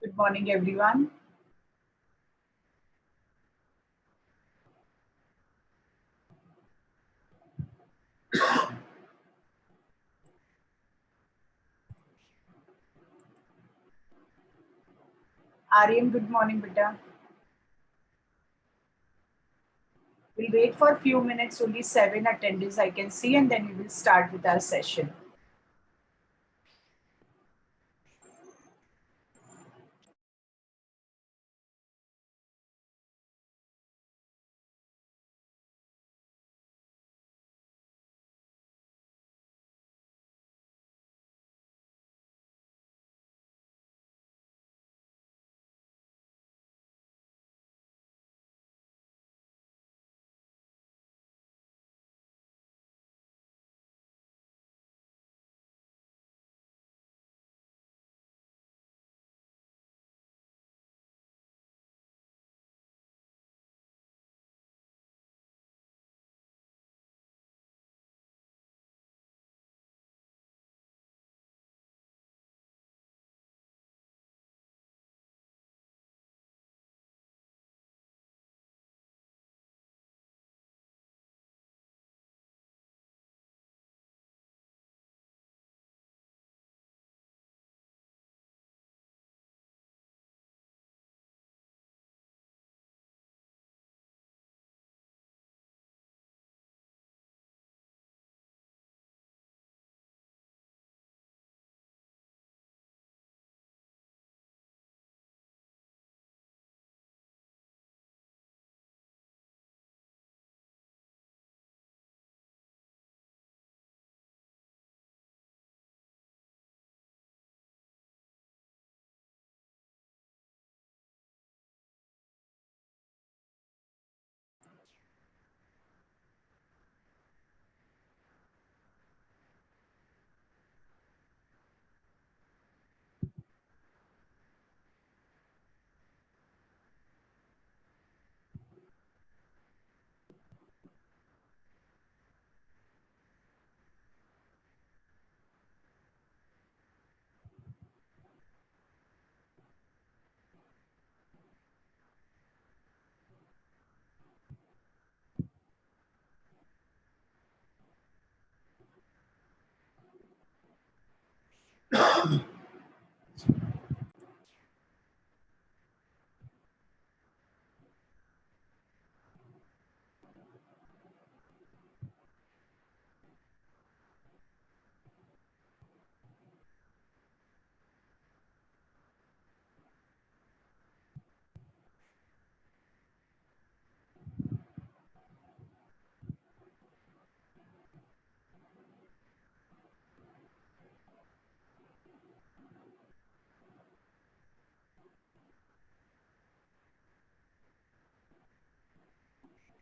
Good morning, everyone. Aryan, good morning, beta. We'll wait for a few minutes, only 7 attendees I can see, and then we will start with our session.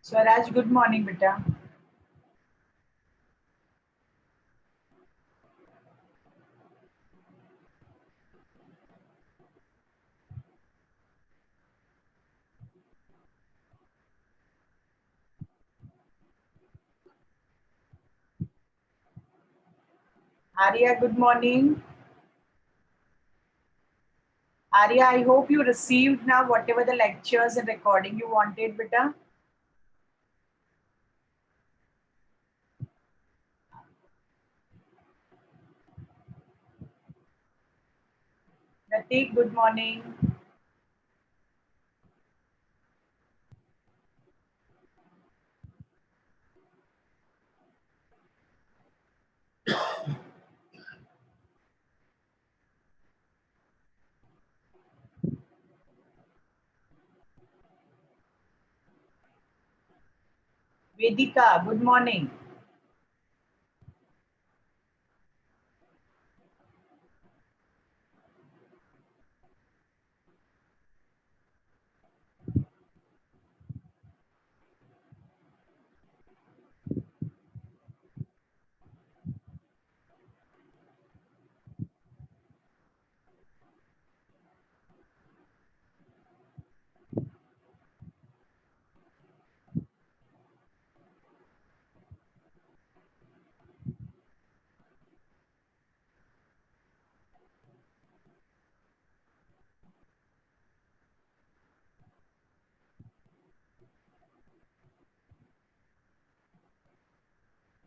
Swaraj, good morning, beta. Arya, good morning. Arya, I hope you received now whatever the lectures and recording you wanted, beta. Pratik, good morning. Vedika, good morning.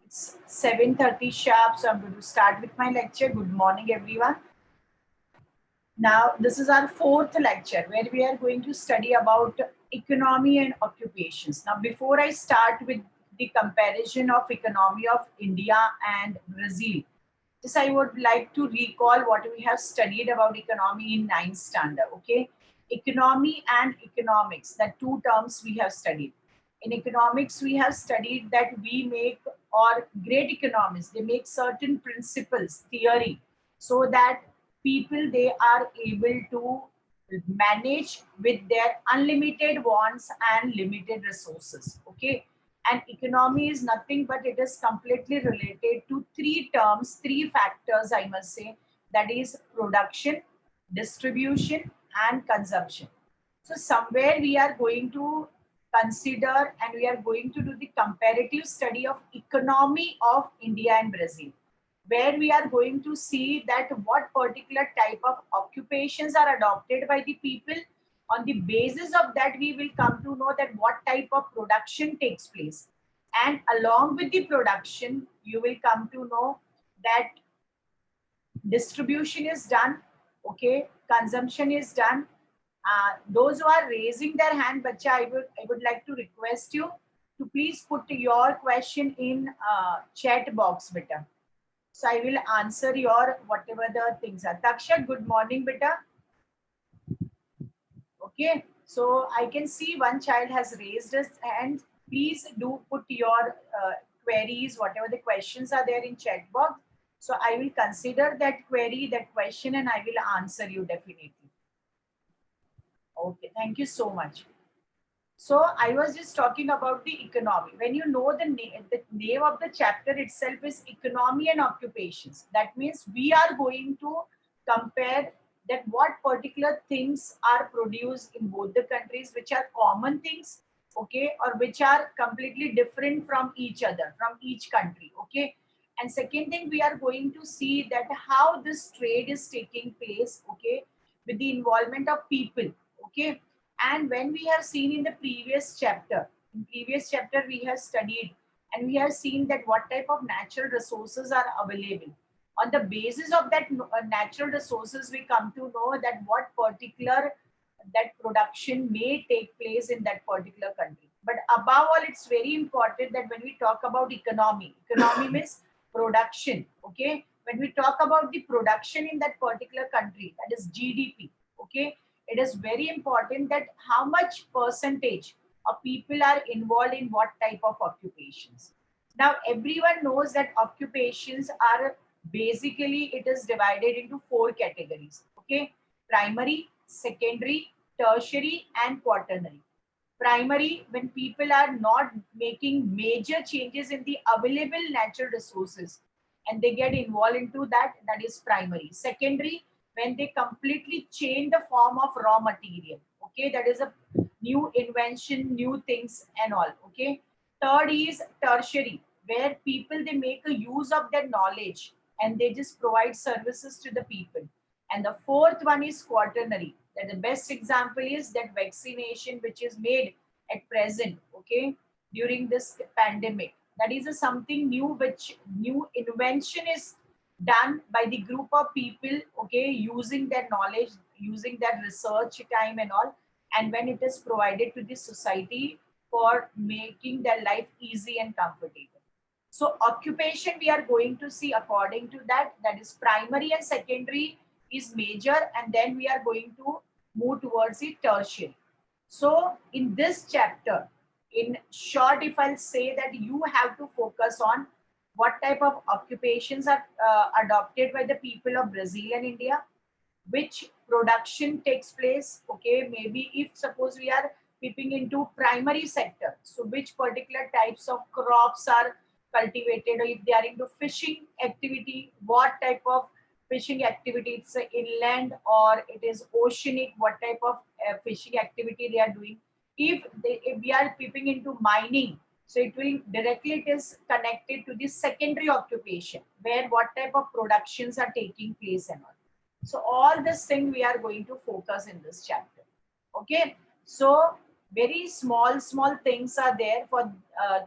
It's 7:30 sharp, so I'm going to start with my lecture. Good morning, everyone. Now, this is our fourth lecture where we are going to study about economy and occupations. Now, before I start with the comparison of economy of India and Brazil, just I would like to recall what we have studied about economy in 9th standard. Okay, economy and economics, the two terms we have studied. In economics, we have studied that we make, or great economists, they make certain principles, theory, so that people, they are able to manage with their unlimited wants and limited resources. Okay, and economy is nothing but it is completely related to three terms, three factors, I must say, that is production, distribution, and consumption. So somewhere we are going to consider and we are going to do the comparative study of economy of India and Brazil, where we are going to see that what particular type of occupations are adopted by the people. On the basis of that, we will come to know that what type of production takes place. And along with the production, you will come to know that distribution is done, okay, consumption is done. Those who are raising their hand, bacha, I would like to request you to please put your question in chat box, beta. So I will answer your whatever the things are. Taksha, good morning, beta. Okay, so I can see one child has raised his hand. Please do put your queries, whatever the questions are there in chat box. So I will consider that query, that question, and I will answer you definitely. Okay, thank you so much. So I was just talking about the economy. When you know the name of the chapter itself is economy and occupations. That means we are going to compare that what particular things are produced in both the countries, which are common things, okay, or which are completely different from each other, from each country, okay. And second thing, we are going to see that how this trade is taking place, okay, with the involvement of people, okay. And when we have seen in the previous chapter we have studied and we have seen that what type of natural resources are available. On the basis of that natural resources, we come to know that what particular that production may take place in that particular country. But above all, it's very important that when we talk about economy means production. Okay, when we talk about the production in that particular country, that is GDP. Okay, it is very important that how much percentage of people are involved in what type of occupations. Now everyone knows that occupations are basically, it is divided into four categories. Okay, primary, secondary, tertiary, and quaternary. Primary, when people are not making major changes in the available natural resources and they get involved into that, that is primary. Secondary, when they completely change the form of raw material, okay, that is a new invention, new things and all, okay. Third is tertiary, where people, they make a use of their knowledge and they just provide services to the people. And the fourth one is quaternary, that the best example is that vaccination which is made at present, okay, during this pandemic. That is a something new, which new invention is done by the group of people, okay, using their knowledge, using their research time and all. And when it is provided to the society for making their life easy and comfortable. So occupation we are going to see according to that, that is primary and secondary is major, and then we are going to move towards the tertiary. So in this chapter, in short, if I'll say that you have to focus on what type of occupations are adopted by the people of Brazil and India, which production takes place, okay, maybe if suppose we are peeping into primary sector, so which particular types of crops are cultivated, or if they are into fishing activity, what type of fishing activity, it's inland or it is oceanic, what type of fishing activity they are doing. If we are peeping into mining, so it will directly, it is connected to the secondary occupation, where what type of productions are taking place and all. So all this thing we are going to focus in this chapter. Okay. So Very small things are there for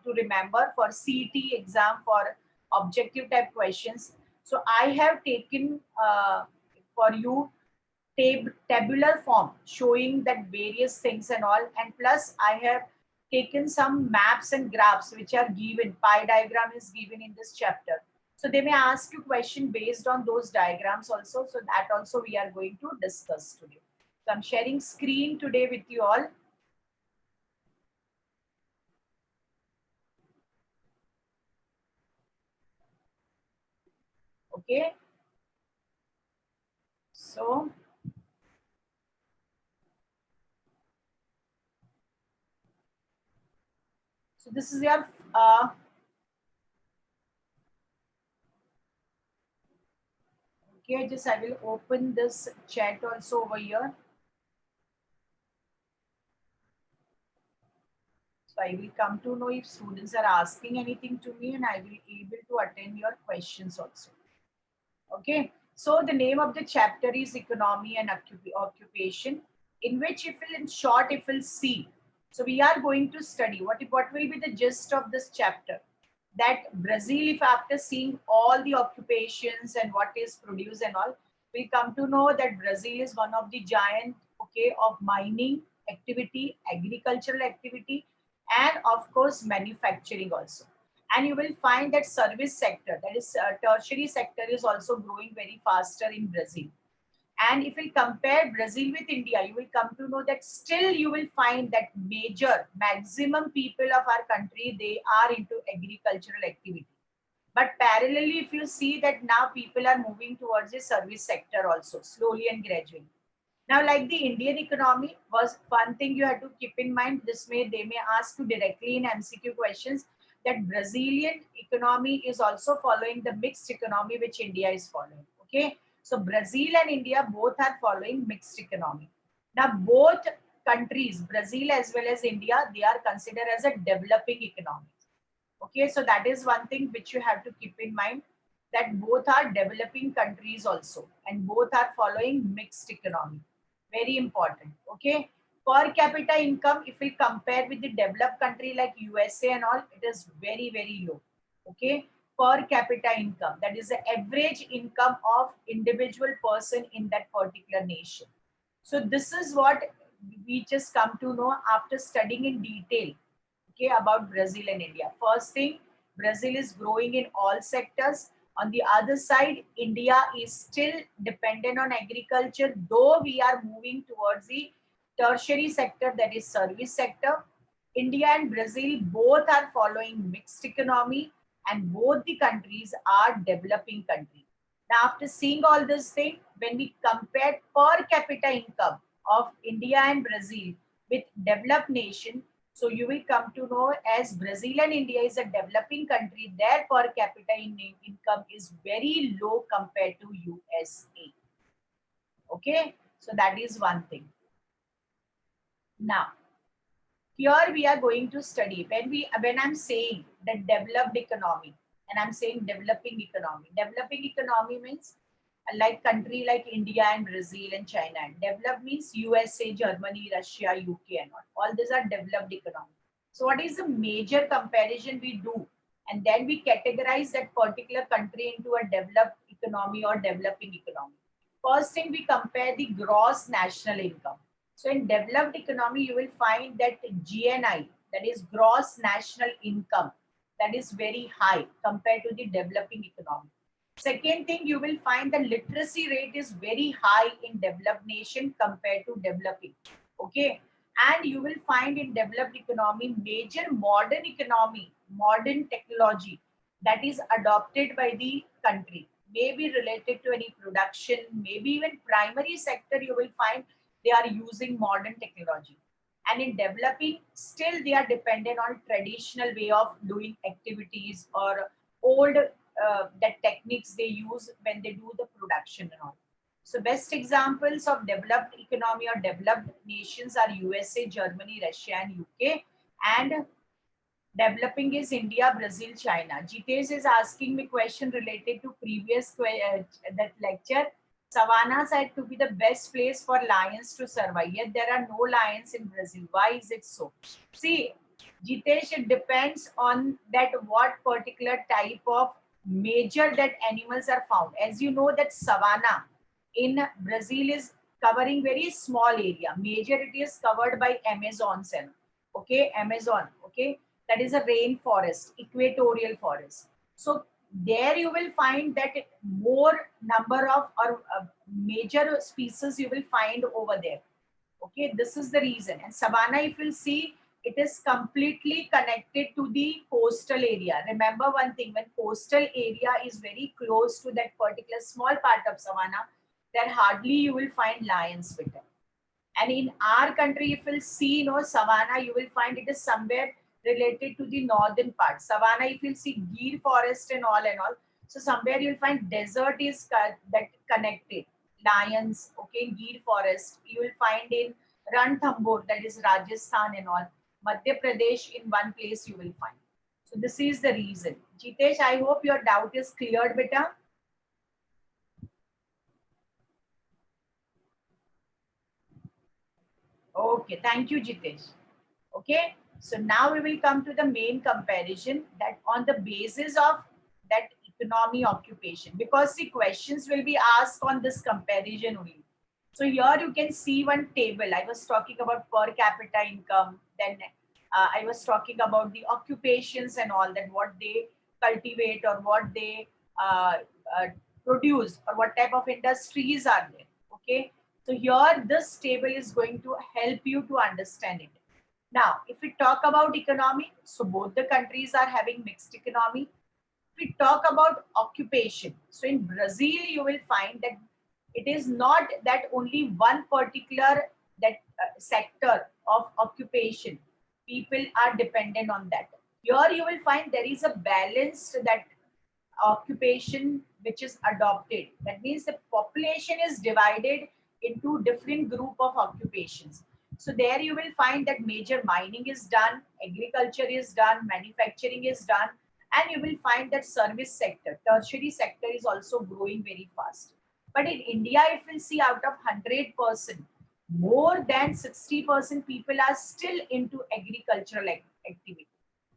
to remember for CET exam for objective type questions. So I have taken for you tabular form showing that various things and all, and plus I have taken some maps and graphs which are given. Pie diagram is given in this chapter, so they may ask you question based on those diagrams also, so that also we are going to discuss today. So I'm sharing screen today with you all. Okay, so this is your okay, just I will open this chat also over here. So I will come to know if students are asking anything to me, and I will able to attend your questions also. Okay. So the name of the chapter is Economy and Occupation, in which if we'll, in short, if we'll see, so we are going to study what will be the gist of this chapter. That Brazil, if after seeing all the occupations and what is produced and all, we come to know that Brazil is one of the giant, okay, of mining activity, agricultural activity, and of course manufacturing also. And you will find that service sector, that is tertiary sector, is also growing very faster in Brazil. And if you compare Brazil with India, you will come to know that still you will find that major maximum people of our country, they are into agricultural activity. But parallelly, if you see that now people are moving towards the service sector also, slowly and gradually. Now, like the Indian economy was one thing you have to keep in mind. They may ask you directly in MCQ questions that Brazilian economy is also following the mixed economy which India is following. Okay, so Brazil and India both are following mixed economy. Now, both countries, Brazil as well as India, they are considered as a developing economy. Okay, so that is one thing which you have to keep in mind, that both are developing countries also, and both are following mixed economy. Very important. Okay, per capita income, if we compare with the developed country like USA and all, it is very low. Okay, per capita income, that is the average income of individual person in that particular nation. So this is what we just come to know after studying in detail, okay, about Brazil and India. First thing, Brazil is growing in all sectors. On the other side, India is still dependent on agriculture, though we are moving towards the tertiary sector, that is service sector. India and Brazil both are following mixed economy, and both the countries are developing countries. Now, after seeing all this thing, when we compare per capita income of India and Brazil with developed nation, so you will come to know as Brazil and India is a developing country, their per capita income is very low compared to USA. Okay, so that is one thing. Now, here we are going to study when I'm saying the developed economy, and I'm saying developing economy. Developing economy means like country like India and Brazil and China. And developed means USA, Germany, Russia, UK, and all these are developed economy. So what is the major comparison we do? And then we categorize that particular country into a developed economy or developing economy. First thing, we compare the gross national income. So in developed economy, you will find that GNI, that is gross national income, that is very high compared to the developing economy. Second thing, you will find the literacy rate is very high in developed nation compared to developing. Okay. And you will find in developed economy, major modern economy, modern technology that is adopted by the country, may be related to any production, maybe even primary sector, you will find they are using modern technology. And in developing, still they are dependent on traditional way of doing activities or old that techniques they use when they do the production and all. So best examples of developed economy or developed nations are USA, Germany, Russia, and UK. And developing is India, Brazil, China. Jitesh is asking me question related to previous that lecture. Savannah said to be the best place for lions to survive. Yet there are no lions in Brazil. Why is it so? See, Jitesh, it depends on that what particular type of major that animals are found. As you know, that savanna in Brazil is covering very small area. Major it is covered by Amazon cell. Okay, Amazon. Okay, that is a rainforest, equatorial forest. So there you will find that more number of or major species you will find over there. Okay, this is the reason. And savanna, if you'll see, it is completely connected to the coastal area. Remember one thing, when coastal area is very close to that particular small part of savanna, there hardly you will find lions with it. And in our country, if you'll see, savanna, you will find it is somewhere related to the northern part. Savanna, if you'll see Gir forest and all. So somewhere you'll find desert is that connected. Lions, okay, Gir forest. You will find in Ranthambore, that is Rajasthan and all. Madhya Pradesh, in one place you will find. So this is the reason. Jitesh, I hope your doubt is cleared, beta. Okay, thank you, Jitesh. Okay, so now we will come to the main comparison, that on the basis of that economy occupation, because the questions will be asked on this comparison only. So here you can see one table. I was talking about per capita income, then I was talking about the occupations and all that, what they cultivate or what they uh, uh, produce or what type of industries are there. Okay, so here this table is going to help you to understand it. Now, if we talk about economy, so both the countries are having mixed economy. If we talk about occupation, so in Brazil, you will find that it is not that only one particular that sector of occupation people are dependent on that. Here you will find there is a balanced that occupation which is adopted. That means the population is divided into different group of occupations. So there you will find that major mining is done, agriculture is done, manufacturing is done, and you will find that service sector, tertiary sector is also growing very fast. But in India, if you see, out of 100%, more than 60% people are still into agricultural activity.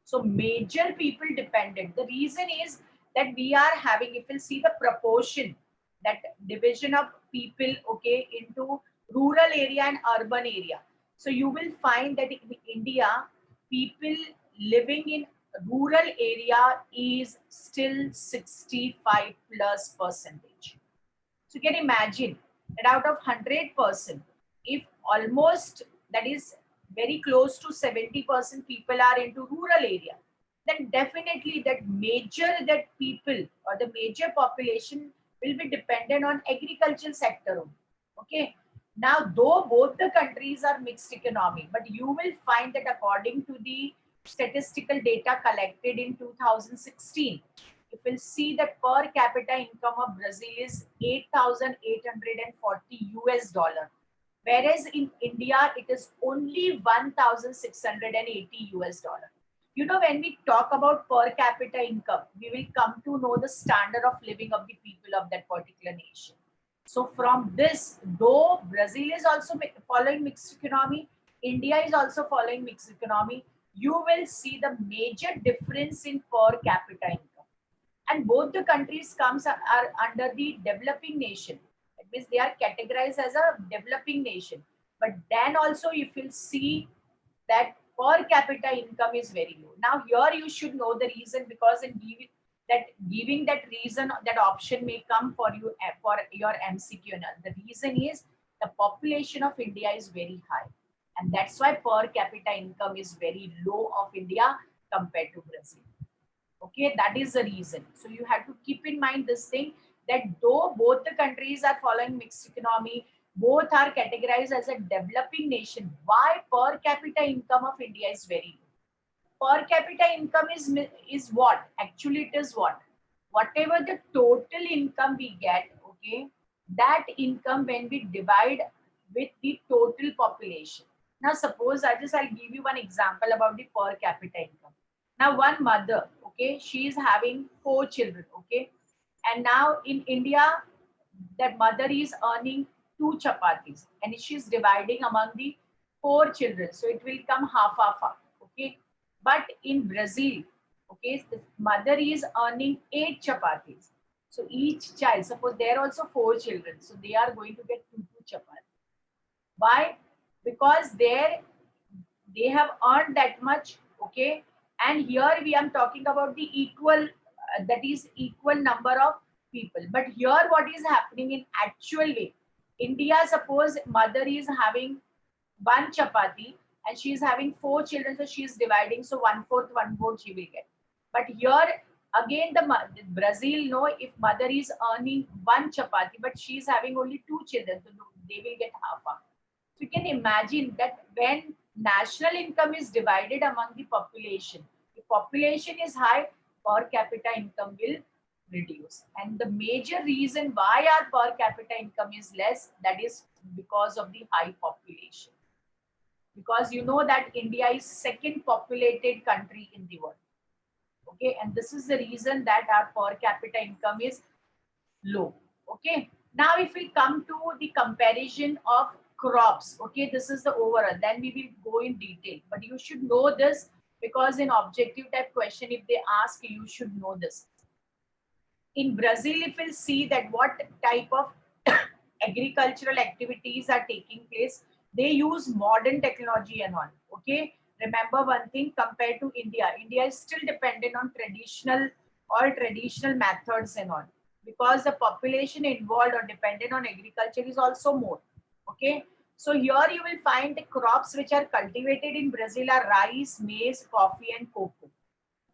So major people dependent. The reason is that we are having, if you see the proportion, that division of people, okay, into rural area and urban area. So you will find that in India, people living in rural area is still 65 plus percentage. So you can imagine that out of 100%, if almost that is very close to 70% people are into rural area, then definitely that major that people or the major population will be dependent on agricultural sector only. Okay. Now, though both the countries are mixed economy, but you will find that according to the statistical data collected in 2016, you will see that per capita income of Brazil is 8,840 US dollar, whereas in India it is only 1,680 US dollar. When we talk about per capita income, we will come to know the standard of living of the people of that particular nation. So from this, though Brazil is also following mixed economy, India is also following mixed economy, you will see the major difference in per capita income. And both the countries are under the developing nation. That means they are categorized as a developing nation. But then also if you'll see that per capita income is very low. Now here you should know the reason, because in giving that reason, that option may come for you for your MCQ. The reason is the population of India is very high, and that's why per capita income is very low of India compared to Brazil. Okay, that is the reason. So you have to keep in mind this thing, that though both the countries are following mixed economy, both are categorized as a developing nation, why per capita income of India is very low? Per capita income is what? Actually, it is what? Whatever the total income we get, okay, that income when we divide with the total population. Now, suppose I'll give you one example about the per capita income. Now, one mother, okay, she is having 4 children, okay, and now in India, that mother is earning 2 chapatis and she's dividing among the 4 children, so it will come half half half. Okay, but in Brazil, okay, the mother is earning 8 chapatis. So each child, suppose there are also 4 children, so they are going to get two chapatis. Why? Because there they have earned that much. Okay, and here we are talking about the equal, that is equal number of people. But here what is happening in actual way, India, suppose mother is having 1 chapati and she is having 4 children, so she is dividing, so one fourth she will get. But here again the Brazil, no, if mother is earning 1 chapati but she is having only 2 children, so they will get half half. So you can imagine that when national income is divided among the population, the population is high, per capita income will reduce. And the major reason why our per capita income is less, that is because of the high population. Because you know that India is second populated country in the world. Okay, and this is the reason that our per capita income is low. Okay, now if we come to the comparison of crops, okay, this is the overall, then we will go in detail, but you should know this because in objective type question if they ask, you should know this. In Brazil, if we'll see that what type of agricultural activities are taking place, they use modern technology and all. Okay, remember one thing, compared to India, India is still dependent on traditional methods and all, because the population involved or dependent on agriculture is also more. Okay, so here you will find the crops which are cultivated in Brazil are rice, maize, coffee and cocoa.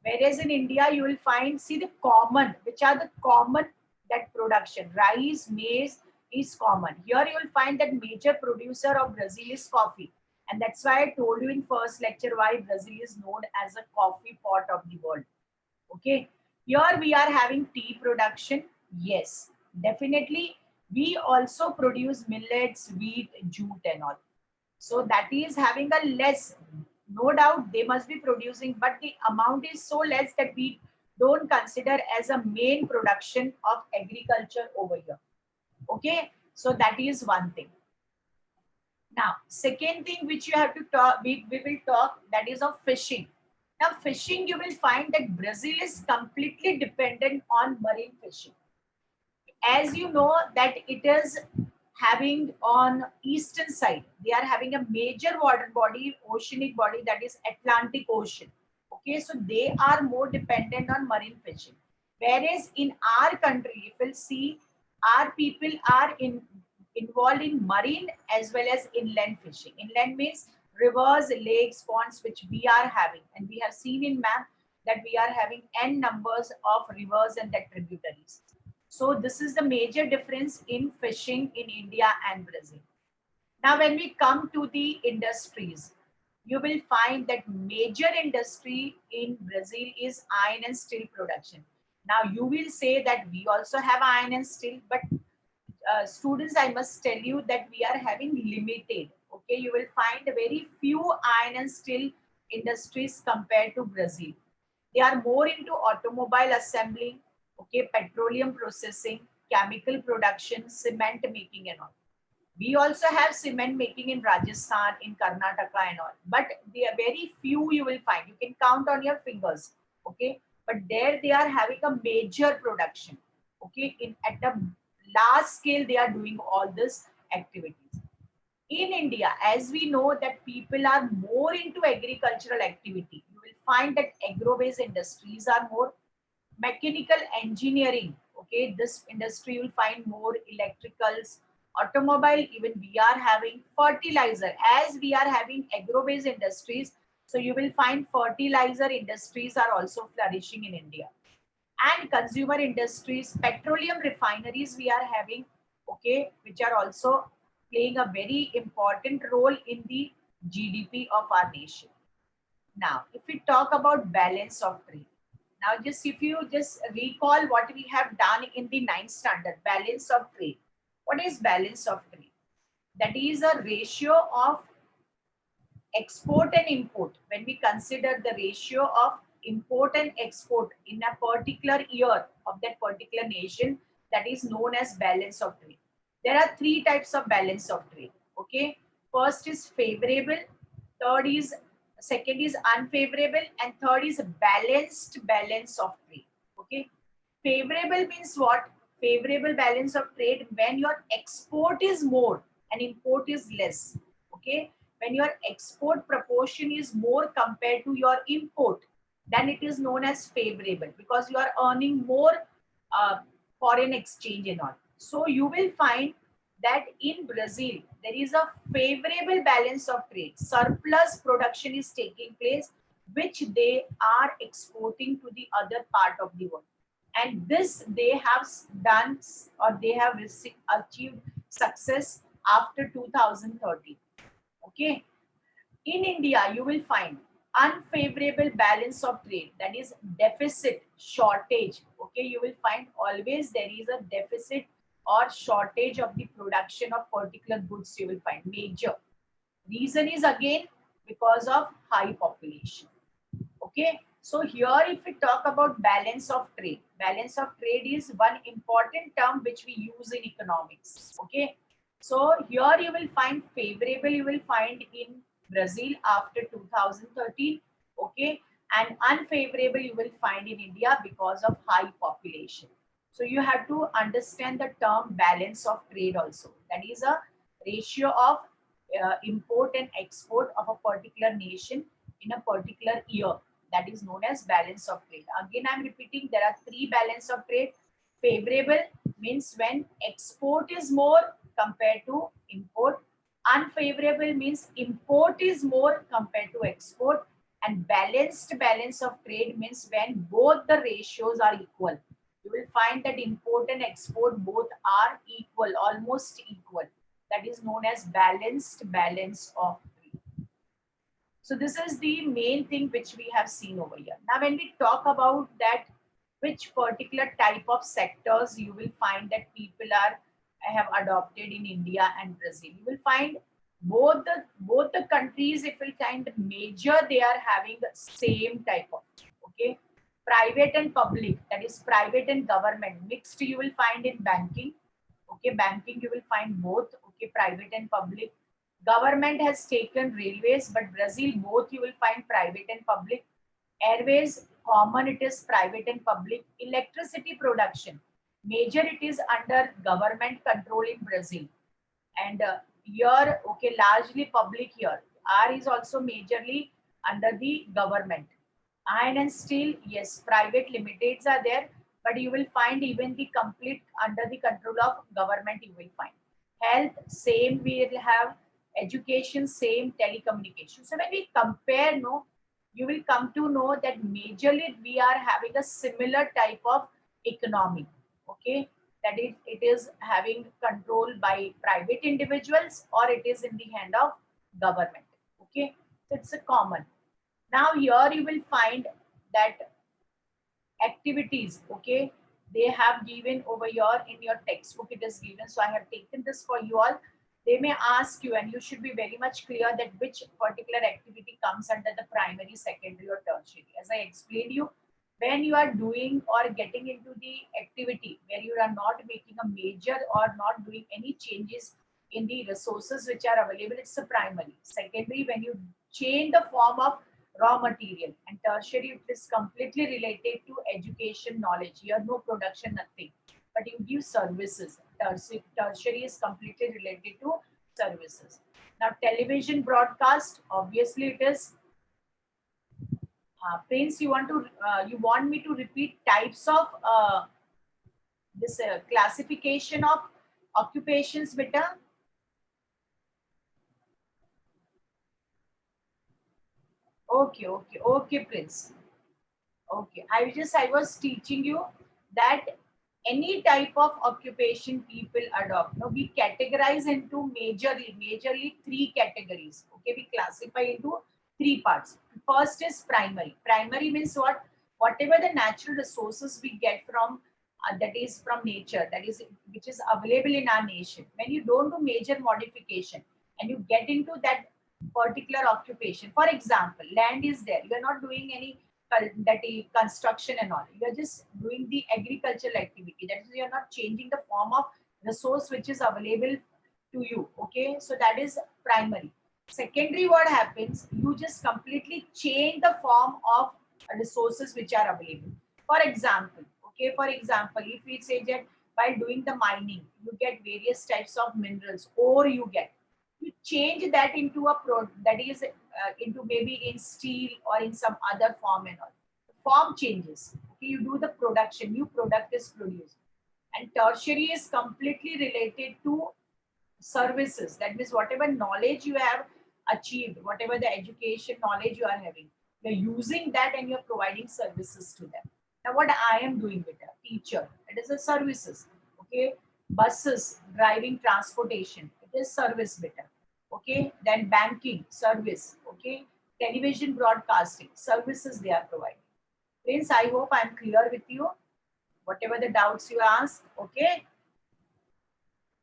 Whereas in India, you will find, see the common, which are the common that production. Rice, maize is common. Here you will find that major producer of Brazil is coffee. And that's why I told you in first lecture why Brazil is known as a coffee pot of the world. Okay. Here we are having tea production. Yes, definitely. We also produce millets, wheat, jute and all. So that is having a less, no doubt they must be producing, but the amount is so less that we don't consider as a main production of agriculture over here. Okay, so that is one thing. Now second thing which you have to talk, we will talk, that is of fishing. Now fishing, you will find that Brazil is completely dependent on marine fishing. As you know that it is having on eastern side, they are having a major water body, oceanic body, that is Atlantic Ocean. Okay, so they are more dependent on marine fishing. Whereas in our country, if we'll see, our people are involved in marine as well as inland fishing. Inland means rivers, lakes, ponds, which we are having, and we have seen in map that we are having n numbers of rivers and their tributaries. So this is the major difference in fishing in India and Brazil. Now, when we come to the industries, you will find that major industry in Brazil is iron and steel production. Now, you will say that we also have iron and steel, but students, I must tell you that we are having limited. Okay, you will find very few iron and steel industries compared to Brazil. They are more into automobile assembly, okay, petroleum processing, chemical production, cement making and all. We also have cement making in Rajasthan, in Karnataka and all, but they are very few you will find. You can count on your fingers, okay? But there they are having a major production, okay? In at a large scale, they are doing all this activities. In India, as we know that people are more into agricultural activity, you will find that agro-based industries are more, mechanical engineering. Okay, this industry you will find more, electricals, automobile, even we are having fertilizer, as we are having agro-based industries. So you will find fertilizer industries are also flourishing in India, and consumer industries, petroleum refineries we are having, okay, which are also playing a very important role in the GDP of our nation. Now, if we talk about balance of trade, now just if you just recall what we have done in the ninth standard, balance of trade. What is balance of trade? That is a ratio of export and import. When we consider the ratio of import and export in a particular year of that particular nation, that is known as balance of trade. There are three types of balance of trade. Okay, first is favorable, third is second is unfavorable, and third is balanced balance of trade. Okay, favorable means what? Favorable balance of trade when your export is more and import is less. Okay, when your export proportion is more compared to your import, then it is known as favorable because you are earning more uh, foreign exchange and all. So you will find that in Brazil there is a favorable balance of trade. Surplus production is taking place, which they are exporting to the other part of the world, and this they have done or they have achieved success after 2013. Okay, in India you will find unfavorable balance of trade, that is deficit, shortage. Okay, you will find always there is a deficit or shortage of the production of particular goods. You will find major reason is again because of high population. Okay, so here if we talk about balance of trade is one important term which we use in economics. Okay, so here you will find favorable, you will find in Brazil after 2013. Okay, and unfavorable you will find in India because of high population. So you have to understand the term balance of trade also, that is a ratio of import and export of a particular nation in a particular year, that is known as balance of trade. Again, I'm repeating, there are three balance of trade. Favorable means when export is more compared to import. Unfavorable means import is more compared to export. And balanced balance of trade means when both the ratios are equal. You will find that import and export both are equal, almost equal. That is known as balanced balance of trade. So this is the main thing which we have seen over here. Now, when we talk about that, which particular type of sectors you will find that people are have adopted in India and Brazil, you will find both the countries, if we find major, they are having the same type of, okay, private and public, that is private and government mixed. You will find in banking. Okay, banking you will find both. Okay, private and public. Government has taken railways, but Brazil both you will find private and public. Airways common, it is private and public. Electricity production major, it is under government control in Brazil, and here okay largely public here. R is also majorly under the government. Iron and steel, yes, private limiteds are there, but you will find even the complete under the control of government. You will find health same, we will have education same, telecommunication. So when we compare, no, you will come to know that majorly we are having a similar type of economy. Okay, that it is having control by private individuals or it is in the hand of government. Okay, so it's a common. Now here you will find that activities, okay, they have given over here in your textbook, it is given. So I have taken this for you all. They may ask you, and you should be very much clear that which particular activity comes under the primary, secondary, or tertiary. As I explained you, when you are doing or getting into the activity where you are not making a major or not doing any changes in the resources which are available, it's a primary. Secondary, when you change the form of raw material, and tertiary, it is completely related to education, knowledge. Here no production, nothing, but you give services. Tertiary is completely related to services. Now television broadcast, obviously it is Prince, you want me to repeat types of this classification of occupations, beta? Okay, okay, okay, Prince. Okay, I was teaching you that any type of occupation people adopt. Now we categorize into majorly three categories. Okay, we classify into three parts. First is primary. Primary means what? Whatever the natural resources we get from that is from nature, that is which is available in our nation. When you don't do major modification and you get into that particular occupation, for example, land is there. You are not doing any that is construction and all. You are just doing the agricultural activity. That is, you are not changing the form of resource which is available to you. Okay, so that is primary. Secondary, what happens? You just completely change the form of resources which are available. For example, okay, for example, if we say that while doing the mining, you get various types of minerals, or you change that into a that is into maybe in steel or in some other form and all. Form changes. Okay, you do the production, new product is produced. And tertiary is completely related to services. That means whatever knowledge you have achieved, whatever the education knowledge you are having, you're using that and you're providing services to them. Now, what I am doing with a teacher, it is a services. Okay, buses, driving, transportation, it is service better. Okay, then banking, service. Okay, television broadcasting, services they are providing. Friends, I hope I am clear with you. Whatever the doubts you ask, okay.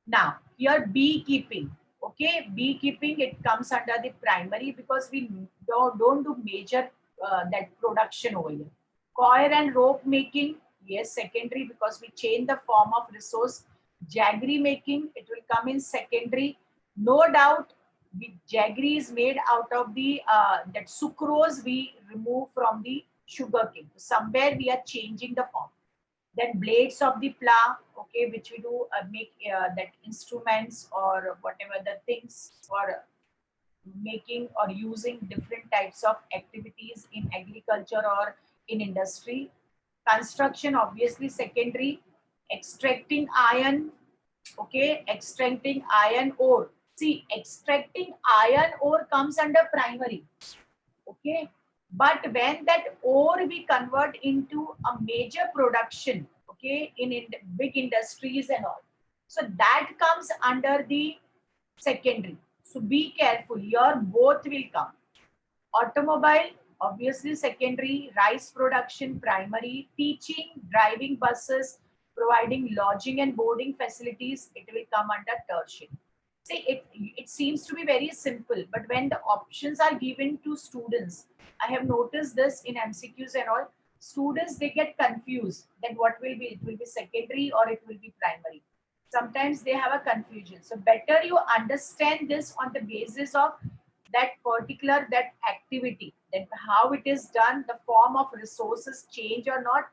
Now, here beekeeping. Okay, beekeeping, it comes under the primary because we don't do major that production over here. Coir and rope making, yes, secondary because we change the form of resource. Jaggery making, it will come in secondary. No doubt, the jaggery is made out of the that sucrose we remove from the sugarcane. Somewhere we are changing the form. Then blades of the plow, okay, which we do make that instruments or whatever the things for making or using different types of activities in agriculture or in industry. Construction, obviously secondary. Extracting iron, okay, extracting iron ore. See, extracting iron ore comes under primary, okay. But when that ore we convert into a major production, okay, in big industries and all, so that comes under the secondary. So be careful, here both will come. Automobile, obviously secondary. Rice production, primary. Teaching, driving buses, providing lodging and boarding facilities, it will come under tertiary. See, it seems to be very simple, but when the options are given to students, I have noticed this in MCQs and all, students, they get confused that what will be, it will be secondary or it will be primary. Sometimes they have a confusion. So better you understand this on the basis of that particular that activity, that how it is done, the form of resources change or not,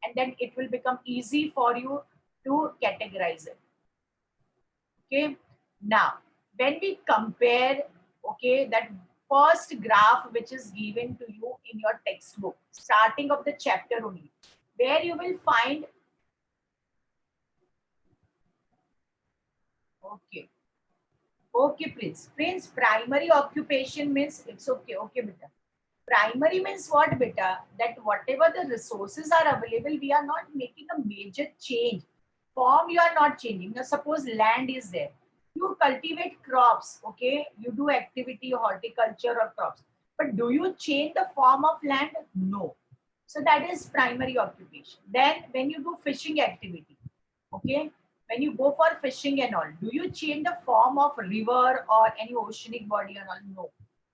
and then it will become easy for you to categorize it. Okay, now when we compare, okay, that first graph which is given to you in your textbook, starting of the chapter only, where you will find, okay, okay, Prince, primary occupation means, it's okay, okay, beta. Primary means what, beta? That whatever the resources are available, we are not making a major change. Form you are not changing. Now, suppose land is there. You cultivate crops, okay? You do activity, horticulture or crops. But do you change the form of land? No. So that is primary occupation. Then when you do fishing activity, okay? When you go for fishing and all, do you change the form of river or any oceanic body and all? No.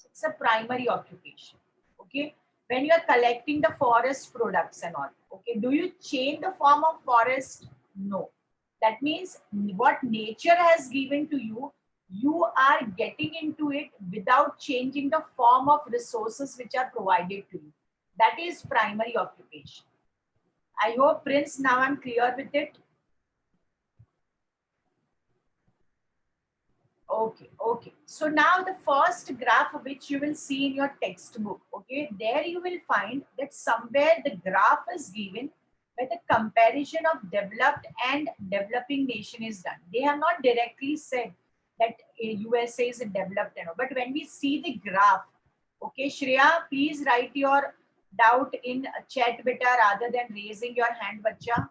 It's a primary occupation. Okay, when you are collecting the forest products and all, okay, do you change the form of forest? No. That means what nature has given to you, you are getting into it without changing the form of resources which are provided to you. That is primary occupation. I hope, Prince, now I'm clear with it. Okay, okay. So now the first graph which you will see in your textbook, okay, there you will find that somewhere the graph is given where the comparison of developed and developing nation is done. They have not directly said that USA is a developed, but when we see the graph, okay, Shreya, please write your doubt in chat beta rather than raising your hand, bacha.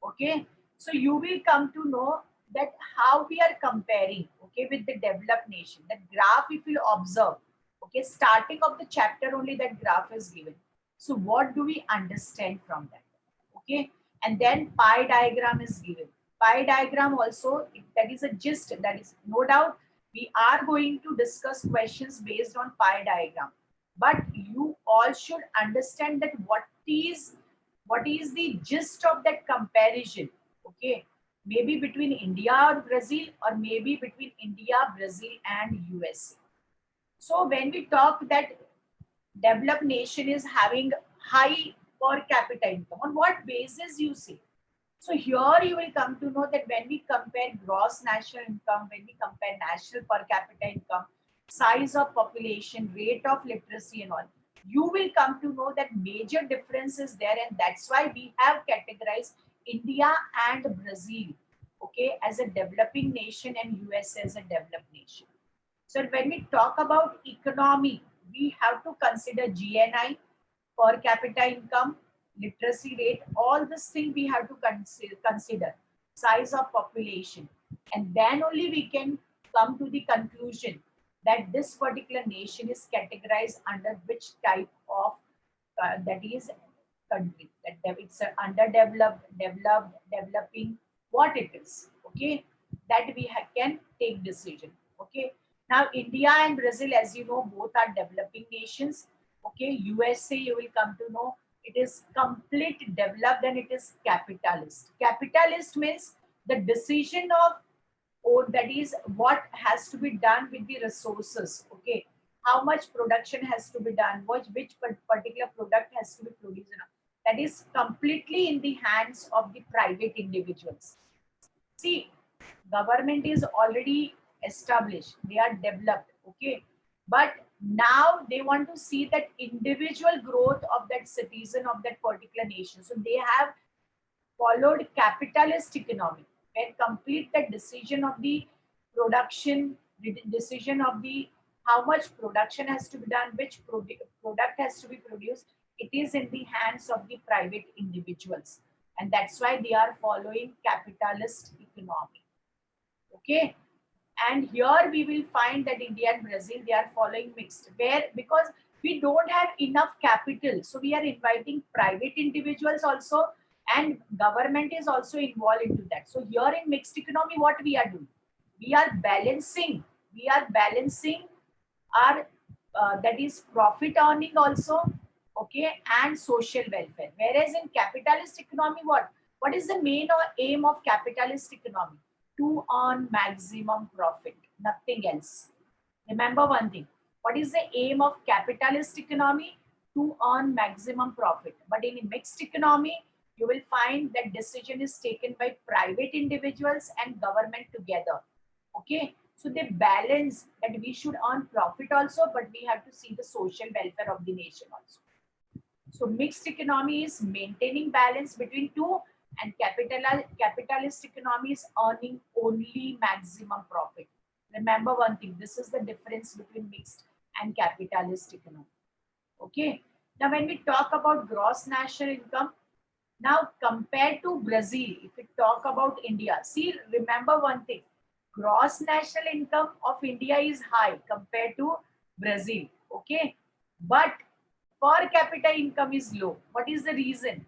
Okay, so you will come to know that how we are comparing, okay, with the developed nation. That graph, if you observe, okay, starting of the chapter only that graph is given. So what do we understand from that? Okay, and then pie diagram is given. Pie diagram also, that is a gist, that is no doubt we are going to discuss questions based on pie diagram, but you all should understand that what is the gist of that comparison. Okay, maybe between India or Brazil, or maybe between India, Brazil, and USA. So when we talk that developed nation is having high per capita income, on what basis you say? So here you will come to know that when we compare gross national income, when we compare national per capita income, size of population, rate of literacy and all, you will come to know that major difference is there, and that's why we have categorized India and Brazil, okay, as a developing nation and USA as a developed nation. So when we talk about economy, we have to consider GNI, per capita income, literacy rate, all this thing we have to consider, size of population, and then only we can come to the conclusion that this particular nation is categorized under which type of that is country, that it's underdeveloped, developed, developing, what it is. Okay, that we can take decision. Okay, now India and Brazil, as you know, both are developing nations. Okay, USA, you will come to know, it is complete developed and it is capitalist. Capitalist means the decision of, or that is what has to be done with the resources. Okay, how much production has to be done, which particular product has to be produced, that is completely in the hands of the private individuals. See, government is already established, they are developed, okay, but now they want to see that individual growth of that citizen of that particular nation. So they have followed capitalist economy, where complete the decision of the production, the decision of the how much production has to be done, which product has to be produced, it is in the hands of the private individuals, and that's why they are following capitalist economy. Okay, and here we will find that India and Brazil, they are following mixed, where because we don't have enough capital, so we are inviting private individuals also, and government is also involved into that. So here in mixed economy, what we are doing, we are balancing, we are balancing our that is profit earning also, okay, and social welfare. Whereas in capitalist economy, what is the main or aim of capitalist economy? To earn maximum profit, nothing else. Remember one thing, what is the aim of capitalist economy? To earn maximum profit. But in a mixed economy, you will find that decision is taken by private individuals and government together. Okay, so they balance that we should earn profit also, but we have to see the social welfare of the nation also. So mixed economy is maintaining balance between two, and capitalist economy is earning only maximum profit. Remember one thing, this is the difference between mixed and capitalist economy. Okay, now when we talk about gross national income, now compared to Brazil, if we talk about India, see, remember one thing, gross national income of India is high compared to Brazil. Okay, but per capita income is low. What is the reason?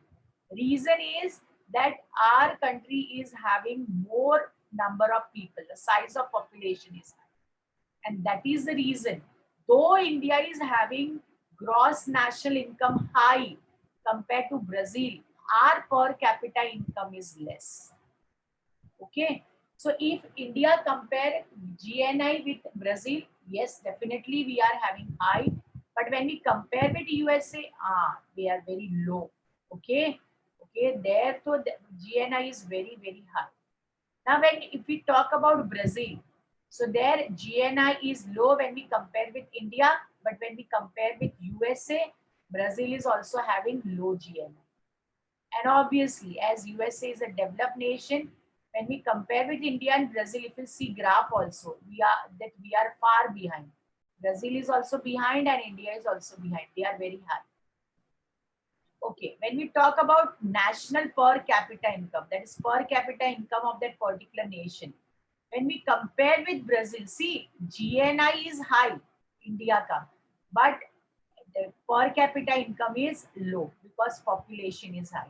Reason is that our country is having more number of people, the size of population is high, and that is the reason. Though India is having gross national income high compared to Brazil, our per capita income is less. Okay, so if India compare GNI with Brazil, yes, definitely we are having high, but when we compare with USA, they are very low. Okay, okay, there so the GNI is very high. Now when if we talk about Brazil, so their GNI is low when we compare with India, but when we compare with USA, Brazil is also having low GNI. And obviously, as USA is a developed nation, when we compare with India and Brazil, if you see graph also, we are far behind. Brazil is also behind and India is also behind. They are very high. Okay, when we talk about national per capita income, that is per capita income of that particular nation. When we compare with Brazil, see, GNI is high, India ka, but the per capita income is low because population is high.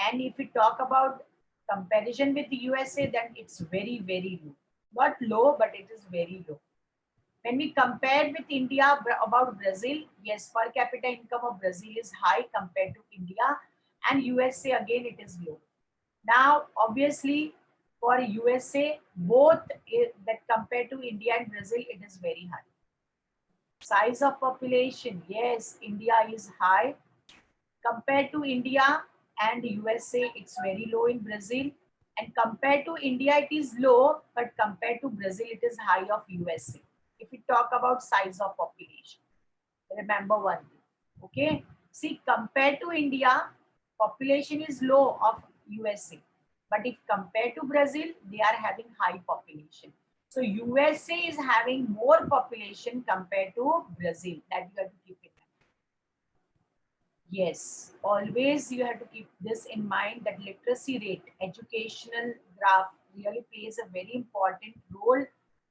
And if we talk about comparison with the USA, then it's very low. Not low, but it is very low. When we compare with India about Brazil, yes, per capita income of Brazil is high compared to India, and USA again it is low. Now, obviously, for USA, both that compared to India and Brazil, it is very high. Size of population, yes, India is high compared to India and USA, it's very low in Brazil. And compared to India, it is low, but compared to Brazil, it is high of USA. If we talk about size of population, remember one thing. Okay, see, compared to India, population is low of USA, but if compared to Brazil, they are having high population. So USA is having more population compared to Brazil. That you have to keep in mind. Yes, always you have to keep this in mind that literacy rate, educational graph really plays a very important role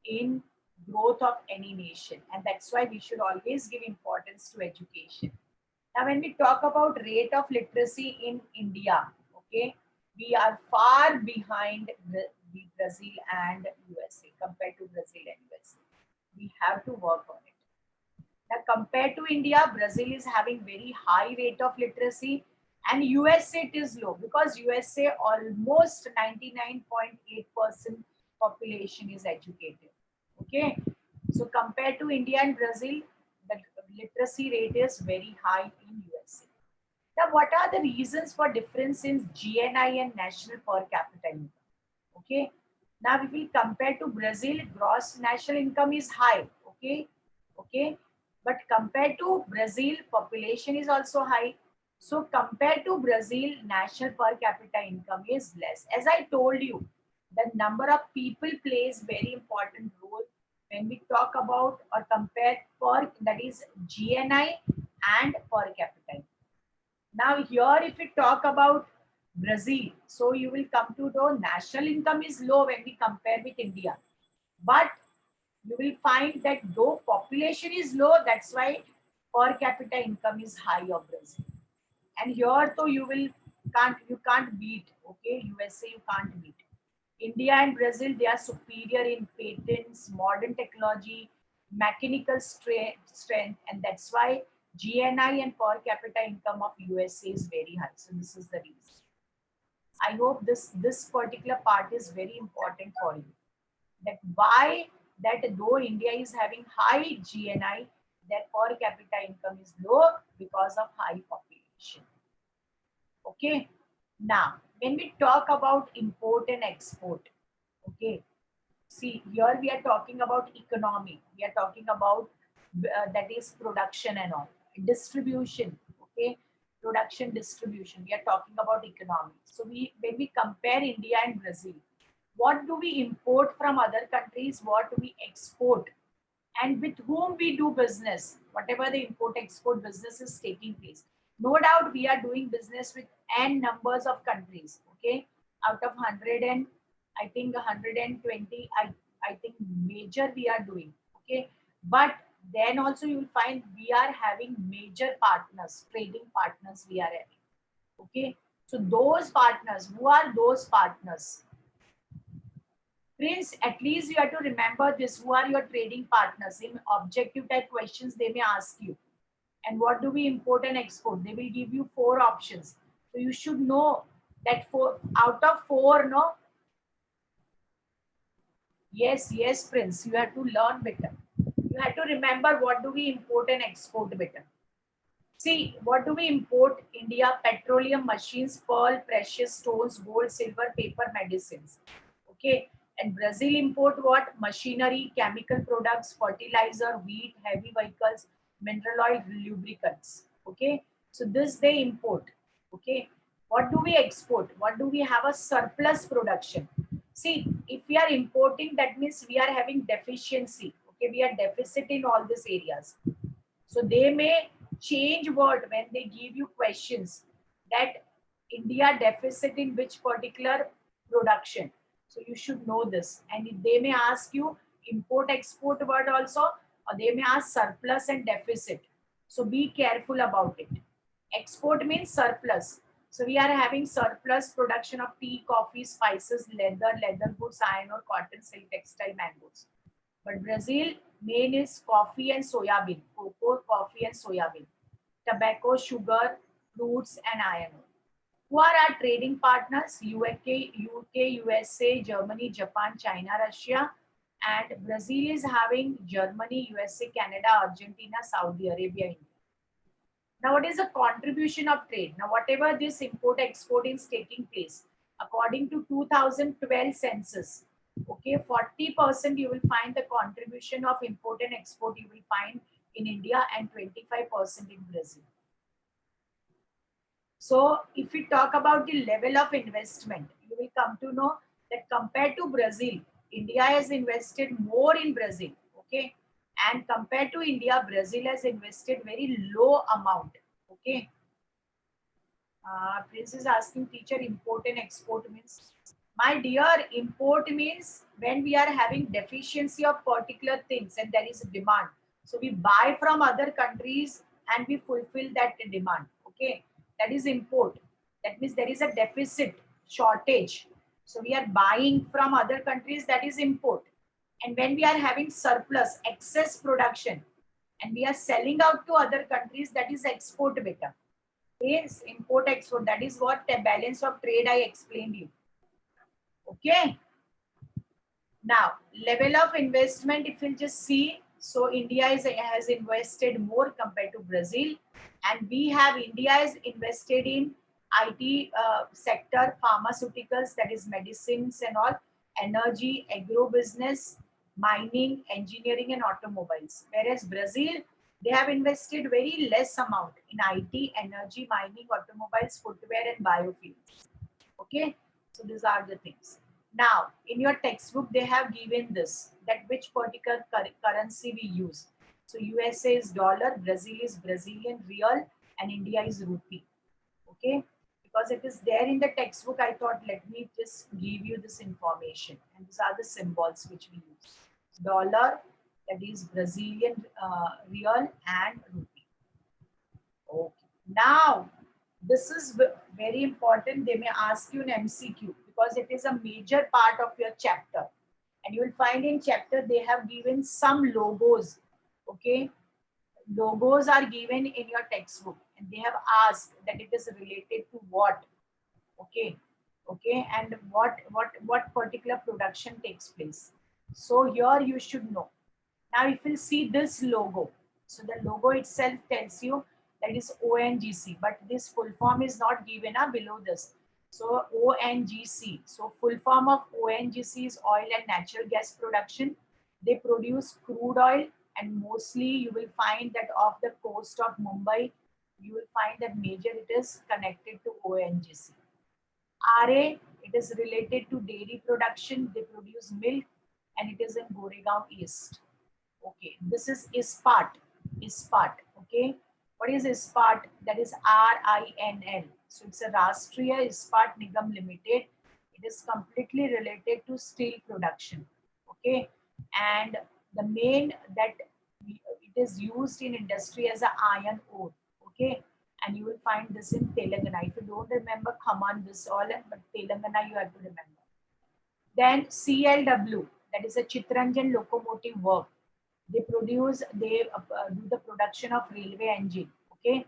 in growth of any nation, and that's why we should always give importance to education. Now, when we talk about rate of literacy in India, okay, we are far behind the Brazil and USA compared to Brazil and USA. We have to work on it. Now, compared to India, Brazil is having very high rate of literacy, and USA it is low because USA almost 99.8% population is educated. Okay, so compared to India and Brazil, the literacy rate is very high in USA. Now, what are the reasons for difference in GNI and national per capita income? Okay, now if we compare to Brazil, gross national income is high. Okay, okay, but compared to Brazil, population is also high. So compared to Brazil, national per capita income is less. As I told you, the number of people plays very important role when we talk about or compare per, that is GNI and per capita. Now here, if we talk about Brazil, so you will come to know national income is low when we compare with India, but you will find that though population is low, that's why per capita income is high of Brazil. And here, though you can't beat. Okay, USA you can't beat. India and Brazil, they are superior in patents, modern technology, mechanical strength, and that's why GNI and per capita income of USA is very high. So this is the reason. I hope this particular part is very important for you. That why that though India is having high GNI, that per capita income is low because of high population. Okay. Now, when we talk about import and export, okay, see here we are talking about economy. We are talking about that is production and all distribution. Okay, production distribution. We are talking about economy. So we when we compare India and Brazil, what do we import from other countries? What do we export? And with whom we do business, whatever the import export business is taking place. No doubt we are doing business with n numbers of countries. Okay, out of 100 and I think 120, I think major we are doing. Okay, but then also you will find we are having major partners, trading partners we are having. Okay, so those partners, who are those partners? Prince, at least you have to remember this. Who are your trading partners? In objective type questions, they may ask you. And what do we import and export? They will give you 4 options. So you should know that out of 4, no? Yes, yes, Prince. You have to learn better. You have to remember what do we import and export better. See, what do we import? India, petroleum, machines, pearl, precious stones, gold, silver, paper, medicines. Okay. And Brazil import what? Machinery, chemical products, fertilizer, wheat, heavy vehicles, mineral oil, lubricants. Okay. So this they import. Okay. What do we export? What do we have a surplus production? See, if we are importing, that means we are having deficiency. Okay. We are deficit in all these areas. So they may change word when they give you questions that India deficit in which particular production. So you should know this. And they may ask you import export word also, or they may ask surplus and deficit. So be careful about it. Export means surplus. So we are having surplus production of tea, coffee, spices, leather goods, iron or cotton, silk, textile, mangoes. But Brazil Main is coffee and soya bean, cocoa, coffee and soya bean, tobacco, sugar, fruits, and iron ore. Who are our trading partners? UK, USA, Germany, Japan, China, Russia, and Brazil is having Germany, USA, Canada, Argentina, Saudi Arabia, India. Now, what is the contribution of trade? Now, whatever this import export is taking place, according to 2012 census, okay, 40% you will find the contribution of import and export you will find in India and 25% in Brazil. So, if we talk about the level of investment, you will come to know that compared to Brazil, India has invested more in Brazil, okay, and compared to India, Brazil has invested very low amount, okay. Prince is asking teacher, import and export means. My dear, import means when we are having deficiency of particular things and there is a demand. So we buy from other countries and we fulfill that demand. Okay, that is import. That means there is a deficit, shortage. So we are buying from other countries, that is import. And when we are having surplus, excess production, and we are selling out to other countries, that is export beta. Yes, import export. That is what the balance of trade I explained you. Okay. Now, level of investment, if you'll just see, so India has invested more compared to Brazil, and we have India is invested in IT sector, pharmaceuticals, that is medicines and all, energy, agro business, mining, engineering, and automobiles. Whereas Brazil, they have invested very less amount in IT, energy, mining, automobiles, footwear, and biofuels. Okay, so these are the things. Now, in your textbook, they have given this, that which particular currency we use. So USA is dollar, Brazil is Brazilian real, and India is rupee. Okay, because it is there in the textbook, I thought let me just give you this information. And these are the symbols which we use. Dollar, that is Brazilian real, and rupee. Okay. Now, this is very important. They may ask you an MCQ because it is a major part of your chapter. And you will find in chapter they have given some logos. Okay. Logos are given in your textbook and they have asked that it is related to what. Okay. Okay. And what particular production takes place. So here you should know. Now, if you see this logo, so the logo itself tells you that is ONGC, but this full form is not given below this. So ONGC, so full form of ONGC is oil and natural gas production. They produce crude oil, and mostly you will find that off the coast of Mumbai, you will find that major it is connected to ONGC. RA, it is related to dairy production. They produce milk, and it is in Goregaon East. Okay, this is ISPAT. ISPAT. Okay, what is ISPAT? That is RINL. So it's a Rashtriya Ispat Nigam Limited. It is completely related to steel production. Okay, and the main that it is used in industry as a iron ore. Okay, and you will find this in Telangana. If you don't remember, come on, this all, but Telangana you have to remember. Then CLW, that is a Chittaranjan Locomotive Work. They do the production of railway engine. Okay,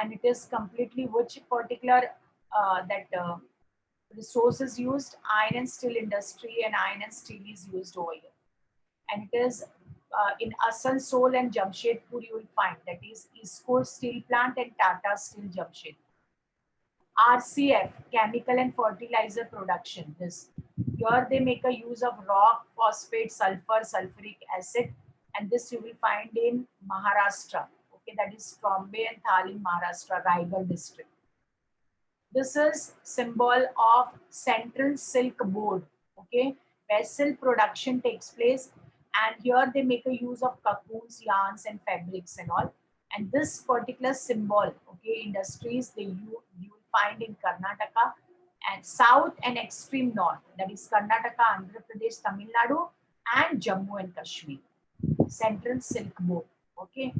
and it is completely which particular that resource is used, iron and steel industry, and iron and steel is used over here. And it is in Asansol and Jamshedpur you will find, that is ISCO Steel Plant and Tata Steel Jamshedpur. RCF, chemical and fertilizer production. This here they make a use of rock, phosphate, sulfur, sulfuric acid, and this you will find in Maharashtra. Okay, that is Trombay and Thal in Maharashtra, Raigad district. This is symbol of Central Silk Board. Okay, where silk production takes place, and here they make a use of cocoons, yarns, and fabrics and all. And this particular symbol, okay, industries you will find in Karnataka and south and extreme north, that is Karnataka, Andhra Pradesh, Tamil Nadu, and Jammu and Kashmir. Central Silk Board. Okay.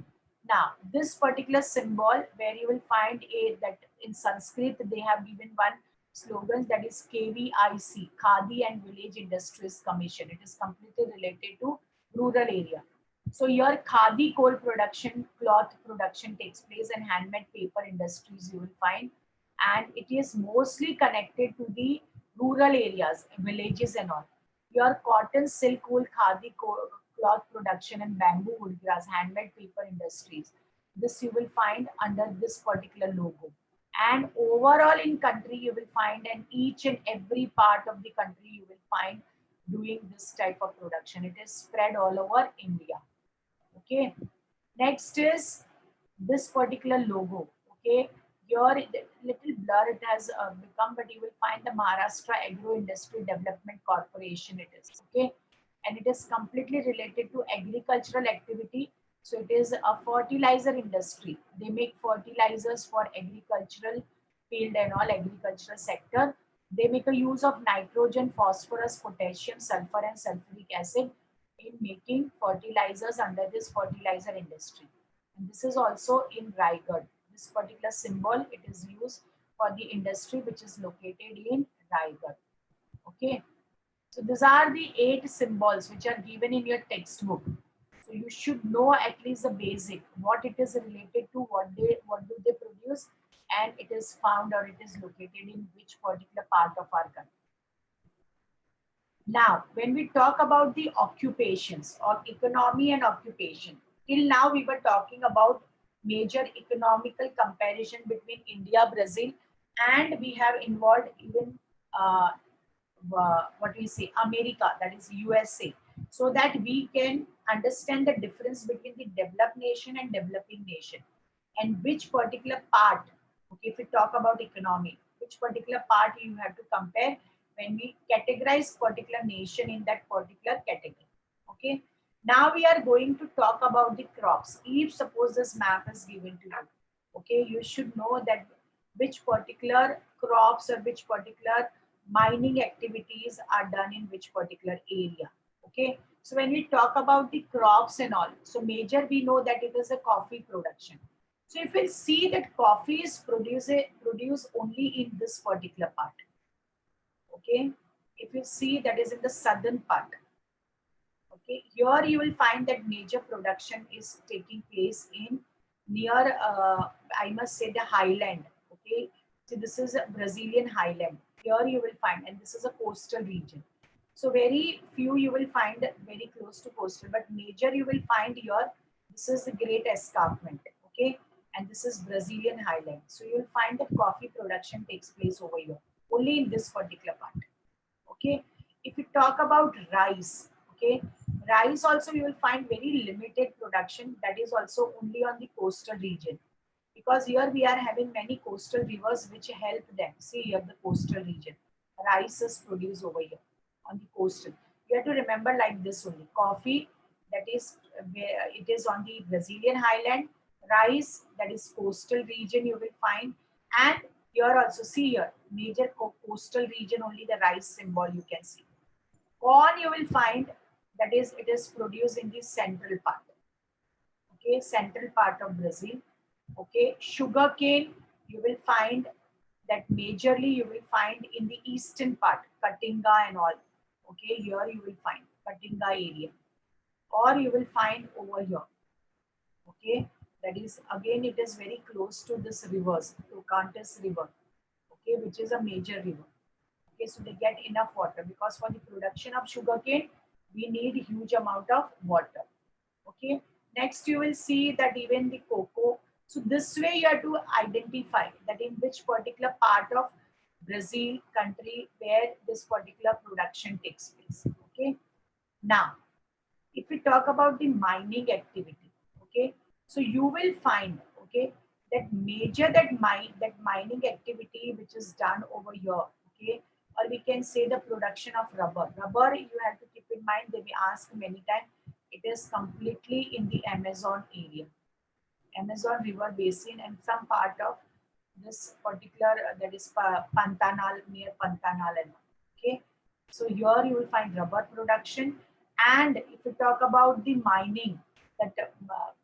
Now, this particular symbol where you will find that in Sanskrit they have given one slogan, that is KVIC, Khadi and Village Industries Commission. It is completely related to rural area. So your khadi coal production, cloth production takes place, and handmade paper industries you will find, and it is mostly connected to the rural areas, villages and all. Your cotton, silk, wool, khadi, cloth production, and bamboo wood grass, handmade paper industries. This you will find under this particular logo. And overall in country, you will find, and each and every part of the country, you will find doing this type of production. It is spread all over India. Okay. Next is this particular logo. Okay. Here, little blur it has become, but you will find the Maharashtra Agro Industry Development Corporation. It is okay, and it is completely related to agricultural activity. So it is a fertilizer industry. They make fertilizers for agricultural field and all agricultural sector. They make a use of nitrogen, phosphorus, potassium, sulfur, and sulfuric acid in making fertilizers under this fertilizer industry. And this is also in Raigad. This particular symbol, it is used for the industry which is located in Raigad. Okay. So these are the 8 symbols which are given in your textbook. So you should know at least the basic, what it is related to, what do they produce, and it is found or it is located in which particular part of our country. Now, when we talk about the occupations or economy and occupation, till now we were talking about major economical comparison between India, Brazil, and we have involved even what we say America, that is USA, so that we can understand the difference between the developed nation and developing nation, and which particular part. Okay, if we talk about economy, which particular part you have to compare when we categorize particular nation in that particular category. Okay, now we are going to talk about the crops. If suppose this map is given to you, okay, you should know that which particular crops or which particular mining activities are done in which particular area. Okay, so when we talk about the crops and all, so major we know that it is a coffee production. So if we see that coffee is produced only in this particular part. Okay, if you see that is in the southern part. Okay, here you will find that major production is taking place in near I must say the highland. Okay, so this is a Brazilian highland. Here you will find, and this is a coastal region. So very few you will find very close to coastal, but major you will find here. This is the Great Escarpment. Okay, and this is Brazilian highland. So you will find that coffee production takes place over here only in this particular part. Okay, if you talk about rice, okay, rice also you will find very limited production, that is also only on the coastal region, because here we are having many coastal rivers which help them. See here the coastal region, rice is produced over here on the coastal. You have to remember like this only: coffee, that is where it is on the Brazilian highland; rice, that is coastal region you will find. And here also, see here, major coastal region, only the rice symbol you can see. Corn you will find, that is it is produced in the central part. Okay, central part of Brazil. Okay, sugar cane you will find that majorly you will find in the eastern part, Katinga and all. Okay, here you will find Katinga area, or you will find over here. Okay, that is again it is very close to this rivers, Tocantins river. Okay, which is a major river. Okay, so they get enough water, because for the production of sugarcane we need huge amount of water. Okay, next you will see that even the cocoa. So this way you have to identify that in which particular part of Brazil country where this particular production takes place. Okay, now if we talk about the mining activity, okay, so you will find, okay, that major that mining activity which is done over here. Okay, or we can say the production of rubber. You have to keep in mind, they will ask many times, it is completely in the Amazon area, Amazon river basin, and some part of this particular that is Pantanal, near Pantanal and all. Okay, so here you will find rubber production. And if you talk about the mining, that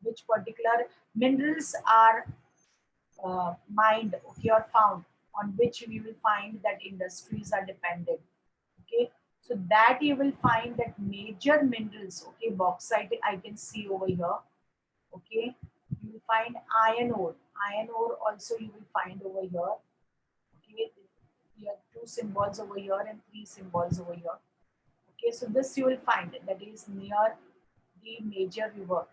which particular minerals are mined, okay, or found, on which we will find that industries are dependent. Okay, So that you will find that major minerals, okay, bauxite I can see over here, okay. You will find iron ore. Iron ore also you will find over here, okay. Here two symbols over here and three symbols over here. Okay, so this you will find that is near the major river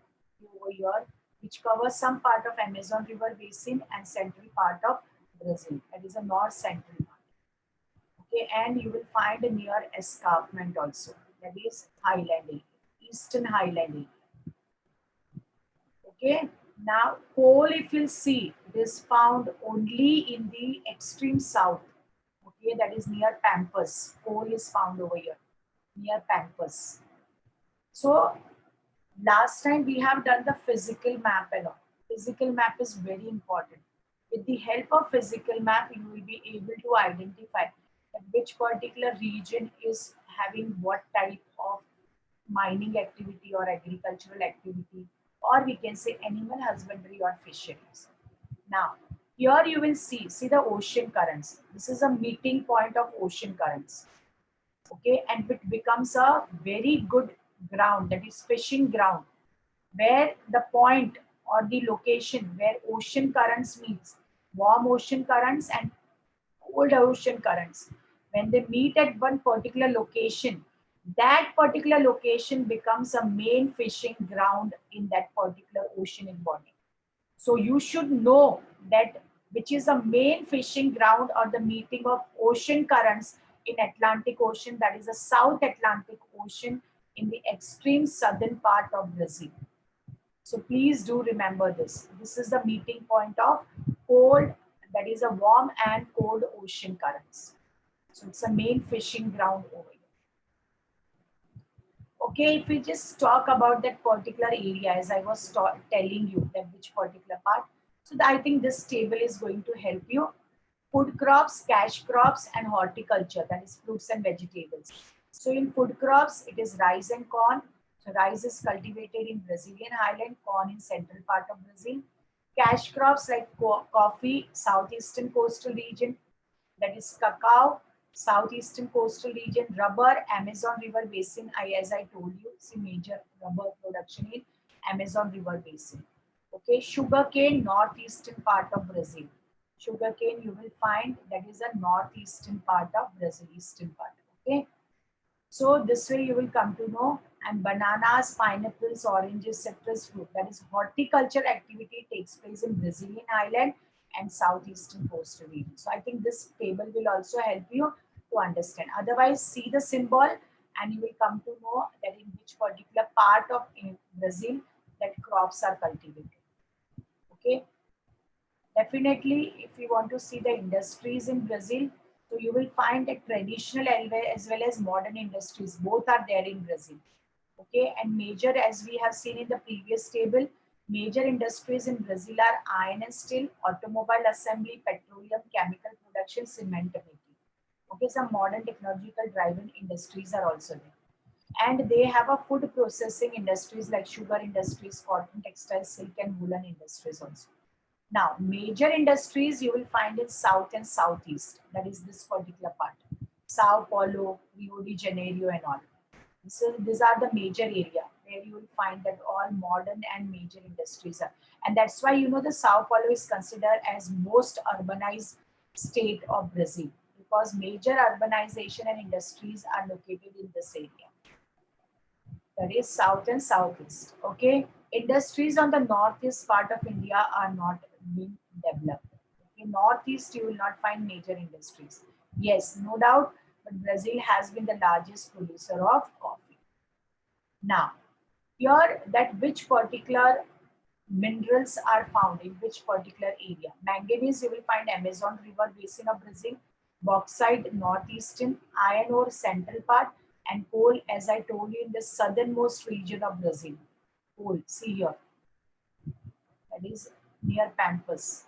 over here, which covers some part of Amazon River basin and central part of Brazil. That is a north central part. Okay, and you will find a near escarpment also. That is highland area, eastern highland area. Okay, now coal, if you'll see, it is found only in the extreme south. Okay, that is near Pampas. Coal is found over here, near Pampas. So last time we have done the physical map and all. Physical map is very important. With the help of physical map, you will be able to identify that which particular region is having what type of mining activity or agricultural activity, or we can say animal husbandry or fisheries. Now, here you will see the ocean currents. This is a meeting point of ocean currents. Okay, and it becomes a very good ground, that is fishing ground, where the point or the location where ocean currents meets, warm ocean currents and cold ocean currents, when they meet at one particular location, that particular location becomes a main fishing ground in that particular oceanic body. So you should know that which is the main fishing ground or the meeting of ocean currents in Atlantic Ocean, that is the South Atlantic Ocean in the extreme southern part of Brazil. So please do remember this. This is the meeting point of cold, that is a warm and cold ocean currents. So it's a main fishing ground over here. Okay, if we just talk about that particular area, as I was telling you that which particular part. So I think this table is going to help you. Food crops, cash crops, and horticulture, that is fruits and vegetables. So in food crops, it is rice and corn. So rice is cultivated in Brazilian highland, corn in central part of Brazil. Cash crops like coffee, southeastern coastal region, that is cacao, southeastern coastal region, rubber, Amazon River basin. As I told you, it's a major rubber production in Amazon River basin. Okay, sugarcane, northeastern part of Brazil. Sugarcane you will find that is a northeastern part of Brazil, eastern part. Okay, so this way you will come to know. And bananas, pineapples, oranges, citrus fruit, that is horticulture activity takes place in Brazilian island and southeastern coastal region. So I think this table will also help you to understand. Otherwise, see the symbol and you will come to know that in which particular part of Brazil that crops are cultivated. Okay. Definitely, if you want to see the industries in Brazil, so you will find that traditional as well as modern industries, both are there in Brazil. Okay, and major, as we have seen in the previous table, major industries in Brazil are iron and steel, automobile assembly, petroleum, chemical production, cement making. Okay, some modern technological driven industries are also there. And they have a food processing industries like sugar industries, cotton, textile, silk, and woolen industries also. Now, major industries you will find in South and Southeast, that is this particular part. Sao Paulo, Rio de Janeiro and all. So these are the major area where you will find that all modern and major industries are. And that's why, you know, the Sao Paulo is considered as most urbanized state of Brazil, because major urbanization and industries are located in this area. That is South and Southeast. Okay. Industries on the northeast part of India are not being developed. In northeast, you will not find major industries. Yes, no doubt, but Brazil has been the largest producer of coffee. Now, here that which particular minerals are found in which particular area. Manganese, you will find Amazon River basin of Brazil, bauxite, northeastern, iron ore, central part, and coal, as I told you, in the southernmost region of Brazil. Coal, see here, that is near Pampas,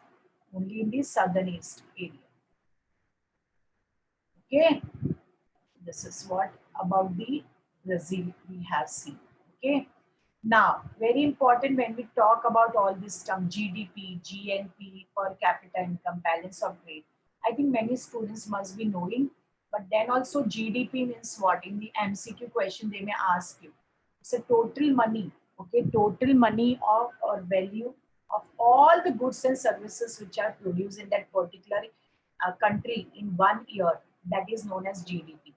only in the southern east area. Okay, this is what about the Brazil we have seen. Okay, now very important when we talk about all this term GDP, GNP, per capita income, balance of trade. I think many students must be knowing, But then also GDP means what? In the MCQ question, they may ask you. It's a total money, okay? Total money of or value of all the goods and services which are produced in that particular country in 1 year. That is known as GDP.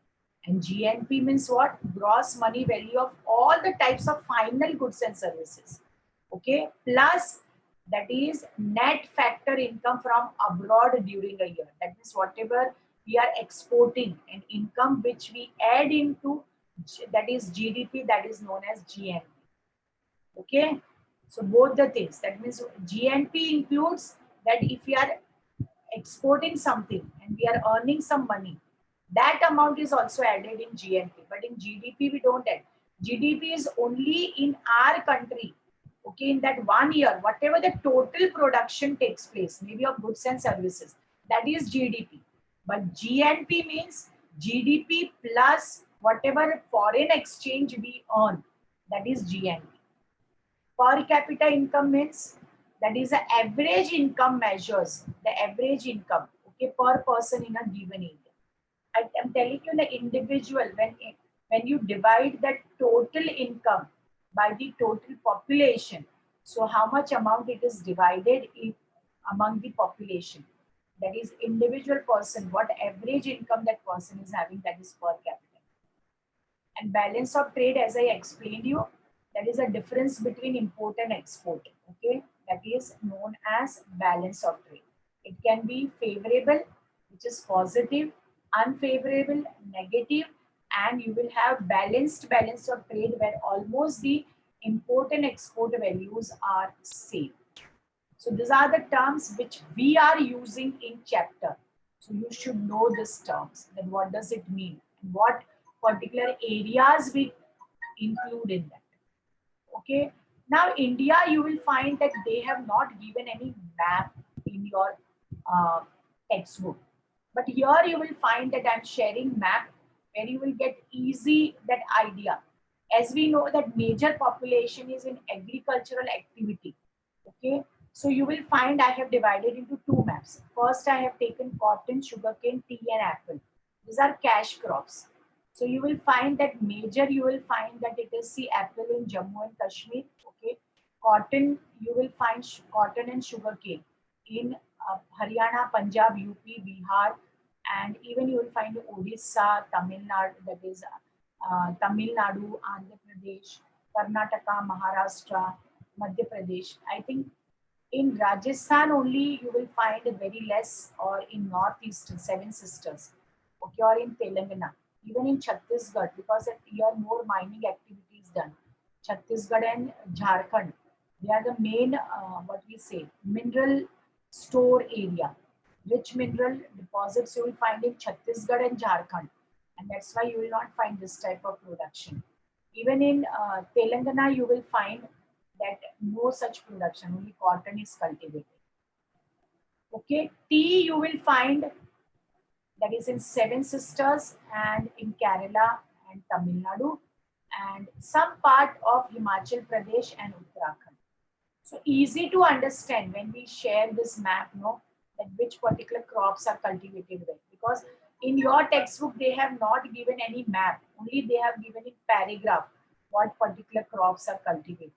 And GNP means what? Gross money value of all the types of final goods and services. Okay, plus that is net factor income from abroad during a year. That means whatever we are exporting and income which we add into, that is GDP, that is known as GNP. Okay, so both the things. That means GNP includes that if we are exporting something and we are earning some money, that amount is also added in GNP. But in GDP, we don't add. GDP is only in our country. Okay, in that 1 year, whatever the total production takes place, maybe of goods and services, that is GDP. But GNP means GDP plus whatever foreign exchange we earn, that is GNP. Per capita income means that is the average income measures, the average income, okay, per person in a given area. I'm telling you, the individual, when you divide that total income by the total population, so how much amount it is divided in among the population, that is individual person, what average income that person is having, that is per capita. And balance of trade, as I explained you, that is a difference between import and export. Okay, that is known as balance of trade. It can be favorable, which is positive, unfavorable, negative, and you will have balanced balance of trade where almost the import and export values are same. So these are the terms which we are using in chapter. So you should know these terms. Then what does it mean? And what particular areas we include in that. Okay. Now India, you will find that they have not given any map in your uh, textbook. But here you will find that I'm sharing map where you will get easy that idea. As we know that major population is in agricultural activity. Okay. So you will find I have divided into two maps. First, I have taken cotton, sugarcane, tea, and apple. These are cash crops. So you will find that major, you will find that it is the apple in Jammu and Kashmir. Okay. Cotton, you will find cotton and sugarcane in Haryana, Punjab, UP, Bihar, and even you will find Odisha, Tamil Nadu, that is Tamil Nadu, Andhra Pradesh, Karnataka, Maharashtra, Madhya Pradesh. I think in Rajasthan only you will find very less, or in Northeast, Seven Sisters, okay, or in Telangana, even in Chhattisgarh, because here more mining activities done. Chhattisgarh and Jharkhand, they are the main, what we say, mineral store area. Rich mineral deposits you will find in Chhattisgarh and Jharkhand, and that's why you will not find this type of production. Even in Telangana, you will find that no such production, only cotton is cultivated. Okay, tea you will find that is in Seven Sisters and in Kerala and Tamil Nadu and some part of Himachal Pradesh and Uttarakhand. So easy to understand when we share this map, no, that which particular crops are cultivated where. Because in your textbook, they have not given any map, only they have given in paragraph what particular crops are cultivated.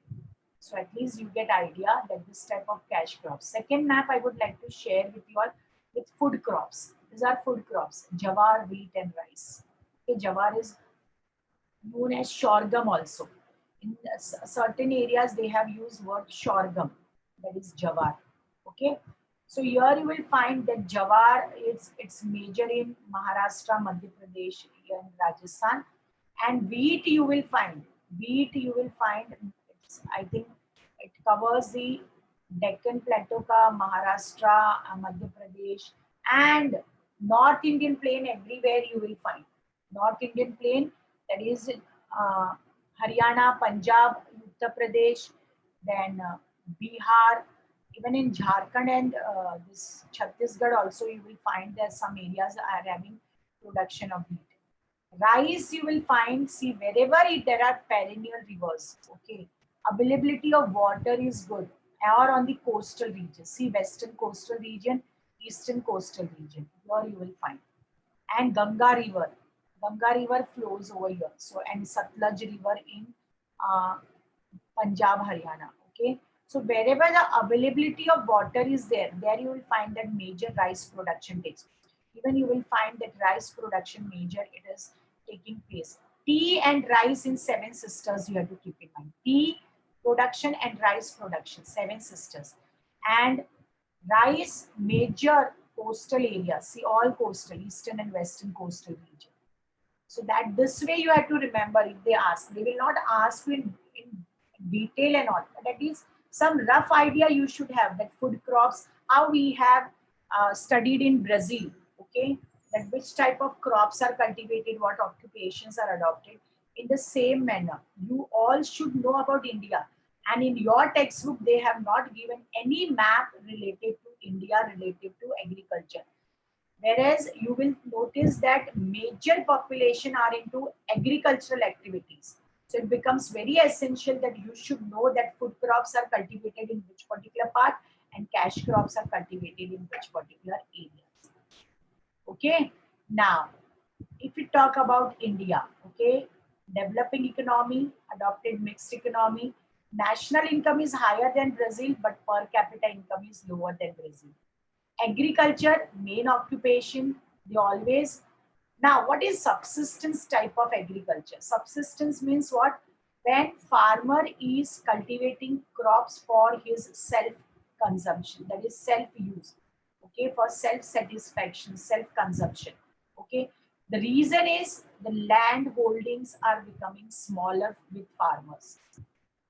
So at least you get idea that this type of cash crops. Second map I would like to share with you all with food crops. These are food crops, jawar, wheat and rice. Okay, jawar is known as sorghum also. In certain areas, they have used word sorghum, that is jawar. Okay, so here you will find that jawar is it's major in Maharashtra, Madhya Pradesh, and Rajasthan, and wheat you will find. It's, I think it covers the Deccan Plateau, ka Maharashtra, Madhya Pradesh, and North Indian plain. Everywhere you will find North Indian plain, that is Haryana, Punjab, Uttar Pradesh, then Bihar, even in Jharkhand and this Chhattisgarh also you will find that some areas are having production of wheat. Rice you will find, see wherever there are perennial rivers, okay, availability of water is good, or on the coastal region. See western coastal region, eastern coastal region, here you will find. and Ganga River. Ganga River flows over here. So, and Satluj River in uh, Punjab, Haryana. Okay. So wherever the availability of water is there, there you will find that major rice production takes place. Even you will find that rice production major it is taking place. Tea and rice in Seven Sisters you have to keep in mind. Tea production and rice production, Seven Sisters. And rice major coastal areas, see all coastal, eastern and western coastal region. So that this way you have to remember if they ask. They will not ask you in detail and all, but at least some rough idea you should have that food crops, how we have studied in Brazil, okay, that which type of crops are cultivated, what occupations are adopted. In the same manner, you all should know about India. And in your textbook, they have not given any map related to India, related to agriculture. Whereas you will notice that major population are into agricultural activities. So it becomes very essential that you should know that food crops are cultivated in which particular part and cash crops are cultivated in which particular areas. Okay. Now, if we talk about India, okay, developing economy, adopted mixed economy, national income is higher than Brazil, but per capita income is lower than Brazil. Agriculture, main occupation, they always. Now, what is subsistence type of agriculture? Subsistence means what? When farmer is cultivating crops for his self consumption, that is self use, okay, for self satisfaction, self consumption, okay. The reason is the land holdings are becoming smaller with farmers.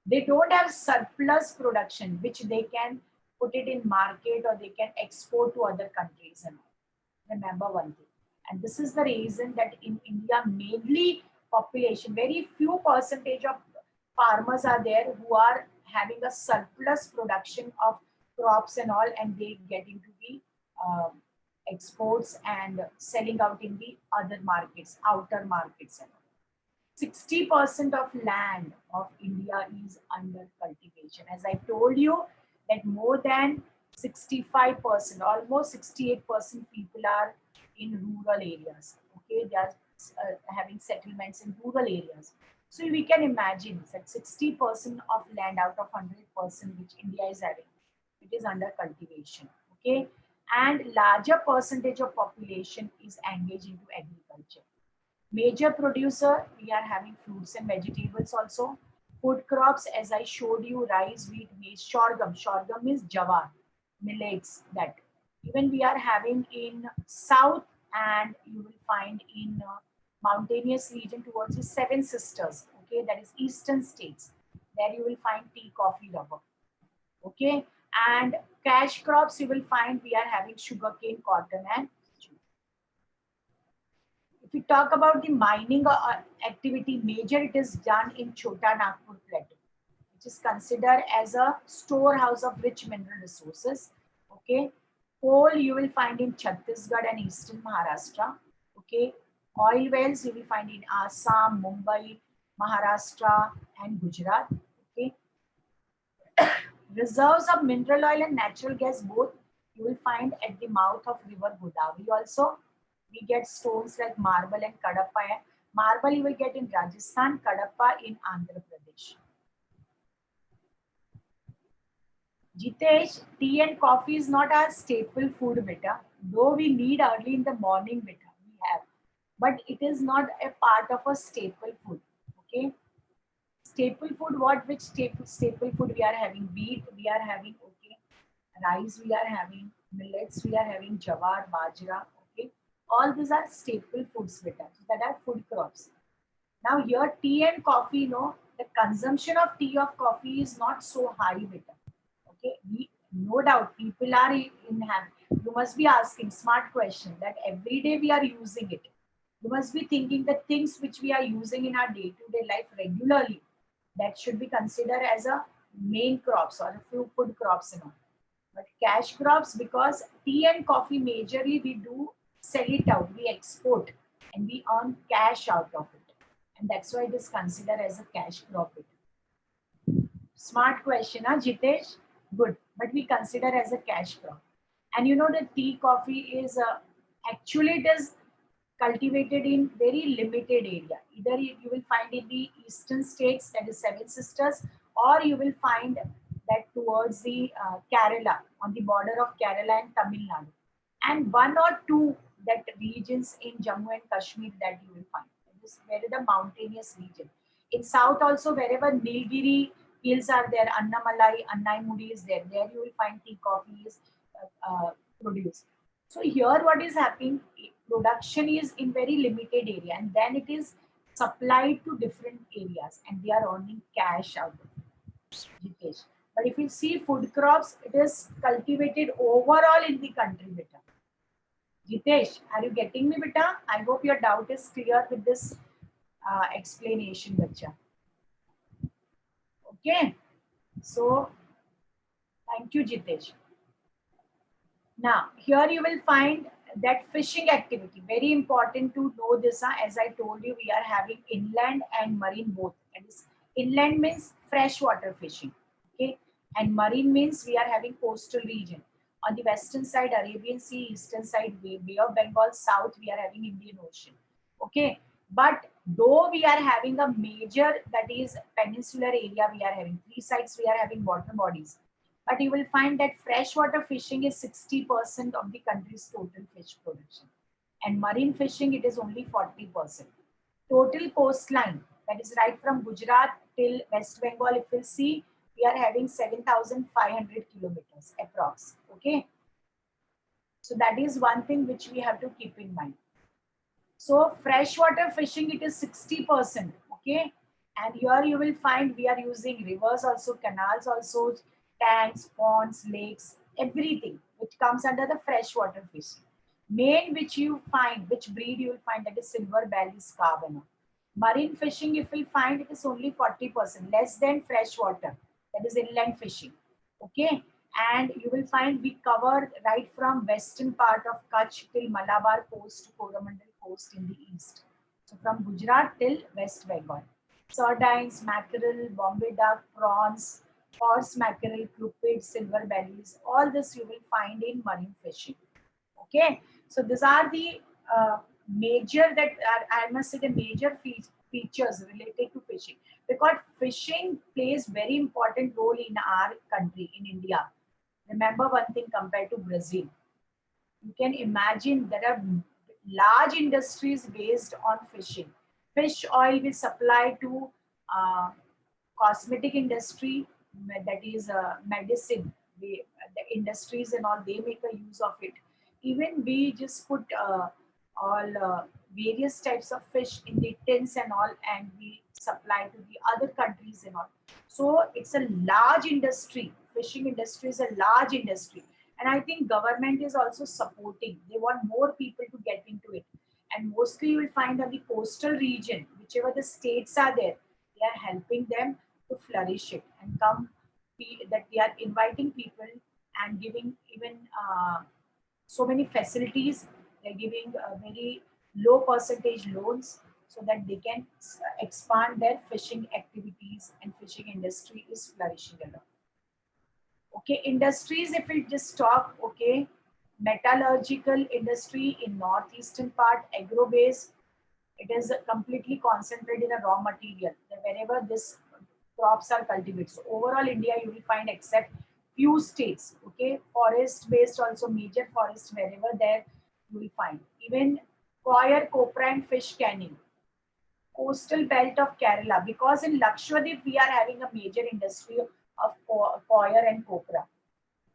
They don't have surplus production which they can put it in market or they can export to other countries and all. Remember one thing, and this is the reason that in India mainly population, very few percentage of farmers are there who are having a surplus production of crops and all, and they get into the um, exports and selling out in the other markets, outer markets and all. 60% of land of India is under cultivation. As I told you, that more than 65%, almost 68% people are in rural areas. Okay, they are having settlements in rural areas. So we can imagine that 60% of land out of 100% which India is having, it is under cultivation. Okay, and larger percentage of population is engaged into agriculture. Major producer, we are having fruits and vegetables also. Food crops, as I showed you, rice, wheat, maize, sorghum. Sorghum is jawar, millets that. Even we are having in south, and you will find in mountainous region towards the Seven Sisters, okay, that is eastern states. There you will find tea, coffee, rubber, okay. And cash crops, you will find we are having sugarcane, cotton, and jute. If we talk about the mining activity, major it is done in Chota Nagpur Plateau, which is considered as a storehouse of rich mineral resources. Okay, coal you will find in Chhattisgarh and eastern Maharashtra. Okay, oil wells you will find in Assam, Mumbai, Maharashtra, and Gujarat. Okay, reserves of mineral oil and natural gas both you will find at the mouth of river Godavari also. We get stones like marble and Kadapa. Marble you will get in Rajasthan, Kadapa in Andhra Pradesh. Jitesh, tea and coffee is not our staple food, beta. Though we need early in the morning, beta, we have. But it is not a part of a staple food. Okay. Staple food, what which staple food we are having? Wheat, we are having, okay. Rice, we are having. Millets, we are having. Jawar, bajra, okay. All these are staple foods, beta. That are food crops. Now here, tea and coffee, no, the consumption of tea or coffee is not so high, beta. Okay, no doubt people are in hand. You must be asking smart question that every day we are using it. You must be thinking the things which we are using in our day-to-day life regularly, that should be considered as a main crops or a few food crops and all. But cash crops, because tea and coffee majorly we do sell it out, we export and we earn cash out of it. And that's why it is considered as a cash crop. Smart question, huh, Jitesh? Good. But we consider as a cash crop. And you know the tea, coffee is actually it is cultivated in very limited area. Either you will find in the eastern states, that is Seven Sisters, or you will find that towards the Kerala, on the border of Kerala and Tamil Nadu, and one or two that regions in Jammu and Kashmir that you will find. It is where the mountainous region. In south also, wherever Nilgiri hills are there, Annamalai, Annaimudi is there. There you will find tea, coffee is produced. So here what is happening, production is in very limited area and then it is supplied to different areas and they are earning cash out of it, Jitesh. But if you see food crops, it is cultivated overall in the country, beta. Jitesh, are you getting me, beta? I hope your doubt is clear with this explanation, bacha. Okay. So, thank you, Jitesh. Now, here you will find that fishing activity. Very important to know this. As I told you, we are having inland and marine both. And this inland means freshwater fishing. Okay. And marine means we are having coastal region. On the western side, Arabian Sea, eastern side, Bay of Bengal, south, we are having Indian Ocean. Okay. But though we are having a major, that is peninsular area, we are having three sides, we are having water bodies, but you will find that freshwater fishing is 60% of the country's total fish production. And marine fishing, it is only 40%. Total coastline, that is right from Gujarat till West Bengal, if we'll see, we are having 7,500 kilometers approx. Okay. So that is one thing which we have to keep in mind. So freshwater fishing, it is 60%. Okay. And here you will find we are using rivers also, canals also, tanks, ponds, lakes, everything which comes under the freshwater fishing. Main which you find, which breed you will find, that is silver belly scarabino. Marine fishing, if we find, it is only 40%, less than freshwater, that is inland fishing. Okay. And you will find we cover right from western part of Kutch till Malabar coast to Coromandel coast in the east. So from Gujarat till West Bengal. Sardines, mackerel, Bombay duck, prawns, horse mackerel, croupids, silver bellies, all this you will find in marine fishing. Okay, so these are the major that are, I must say, the major features related to fishing, because fishing plays very important role in our country, in India. Remember one thing, compared to Brazil, you can imagine there are large industries based on fishing. Fish oil is supplied to uh, cosmetic industry, that is medicine. The industries and all, they make a use of it. Even we just put all various types of fish in the tins and all, and we supply to the other countries and all. So it's a large industry. Fishing industry is a large industry, and I think government is also supporting. They want more people to get into it, and mostly you will find on the coastal region, whichever the states are there, they are helping them to flourish it and come, that they are inviting people and giving even so many facilities. They're giving very low percentage loans so that they can expand their fishing activities, and fishing industry is flourishing a lot. Okay, industries, if we just talk, okay, metallurgical industry in northeastern part, agro-based, it is completely concentrated in a raw material, wherever this crops are cultivated. So overall India you will find, except few states, okay, forest based also, major forest wherever there you will find. Even coir, copra and fish canning, coastal belt of Kerala, because in Lakshadweep we are having a major industry of coir and copra.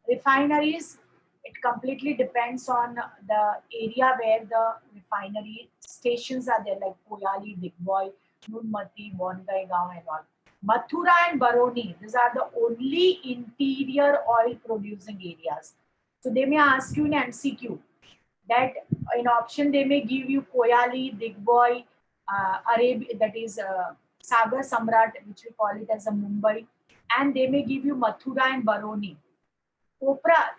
Refineries, it completely depends on the area where the refinery stations are there, like Koyali, Digboy, Nunmati, Bongaigaon and all. Mathura and Baroni, these are the only interior oil producing areas. So they may ask you in MCQ that in option they may give you Koyali, Digboy, Arabia, that is Sagar Samrat, which we call it as a Mumbai, and they may give you Mathura and Baroni. Copra.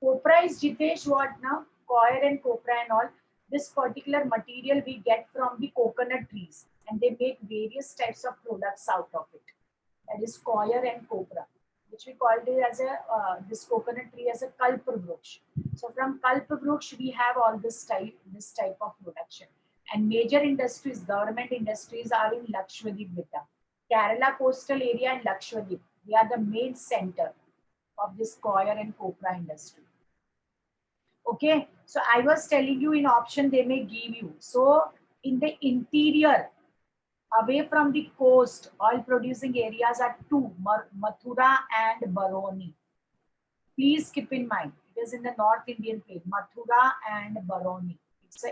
Copra is, Jitesh, what now? Coir and copra and all. This particular material we get from the coconut trees, and they make various types of products out of it. That is coir and copra, which we called it as a this coconut tree as a kalpavruksha. So from kalpavruksha we have all this type of production. And major industries, government industries are in Lakshadweep beta. Kerala coastal area and Lakshadweep, they are the main center of this coir and copra industry. Okay, so I was telling you in option they may give you. So in the interior, away from the coast, oil producing areas are two, Mathura and Baroni. Please keep in mind, it is in the North Indian plate, Mathura and Baroni. It's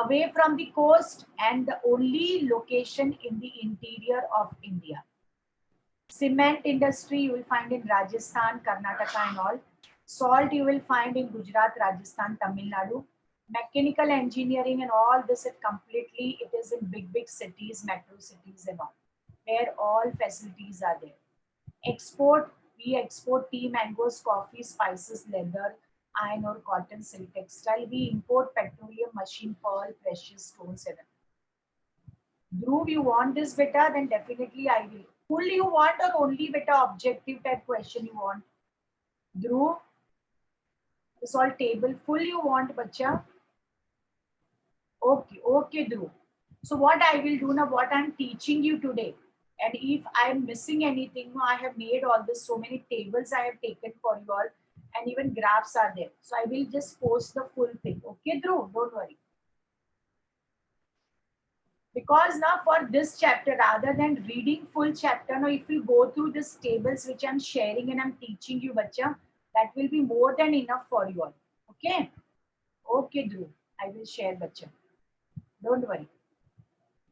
away from the coast and the only location in the interior of India. Cement industry you will find in Rajasthan, Karnataka and all. Salt you will find in Gujarat, Rajasthan, Tamil Nadu. Mechanical engineering and all this, it completely, it is in big cities, metro cities and all, where all facilities are there. Export, we export tea, mangoes, coffee, spices, leather, iron ore, cotton, silk, textile. We import petroleum, machine, pearl, precious stones, and Dhruv, you want this beta? Then definitely I will. Full you want or only beta objective type question you want? Dhruv, this all table. Full you want, bacha? Okay, Dhruv. So what I will do now, what I'm teaching you today, and if I'm missing anything, I have made all this, so many tables I have taken for you all, and even graphs are there. So I will just post the full thing. Okay, Dhruv, don't worry. Because now for this chapter, rather than reading full chapter, now if you go through these tables which I'm sharing and I'm teaching you, bacha, that will be more than enough for you all. Okay? Okay, Dhruv. I will share, bacha. Don't worry.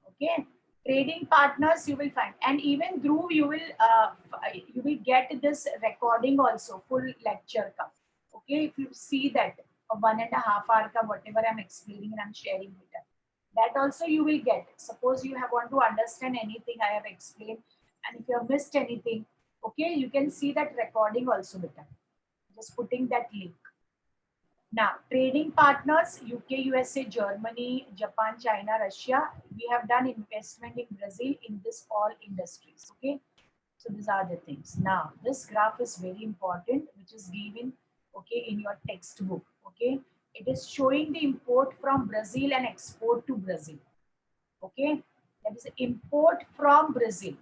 Okay? Trading partners you will find. And even Dhruv, you will get this recording also, full lecture. Ka. Okay? If you see that, 1.5 hour, ka, whatever I'm explaining and I'm sharing with you. That also you will get. Suppose you want to understand anything I have explained, and if you have missed anything, okay, you can see that recording also better. Just putting that link. Now, trading partners, UK, USA, Germany, Japan, China, Russia. We have done investment in Brazil in this all industries. Okay, so these are the things. Now, this graph is very important, which is given, okay, in your textbook. Okay, it is showing the import from Brazil and export to Brazil. Okay, that is import from Brazil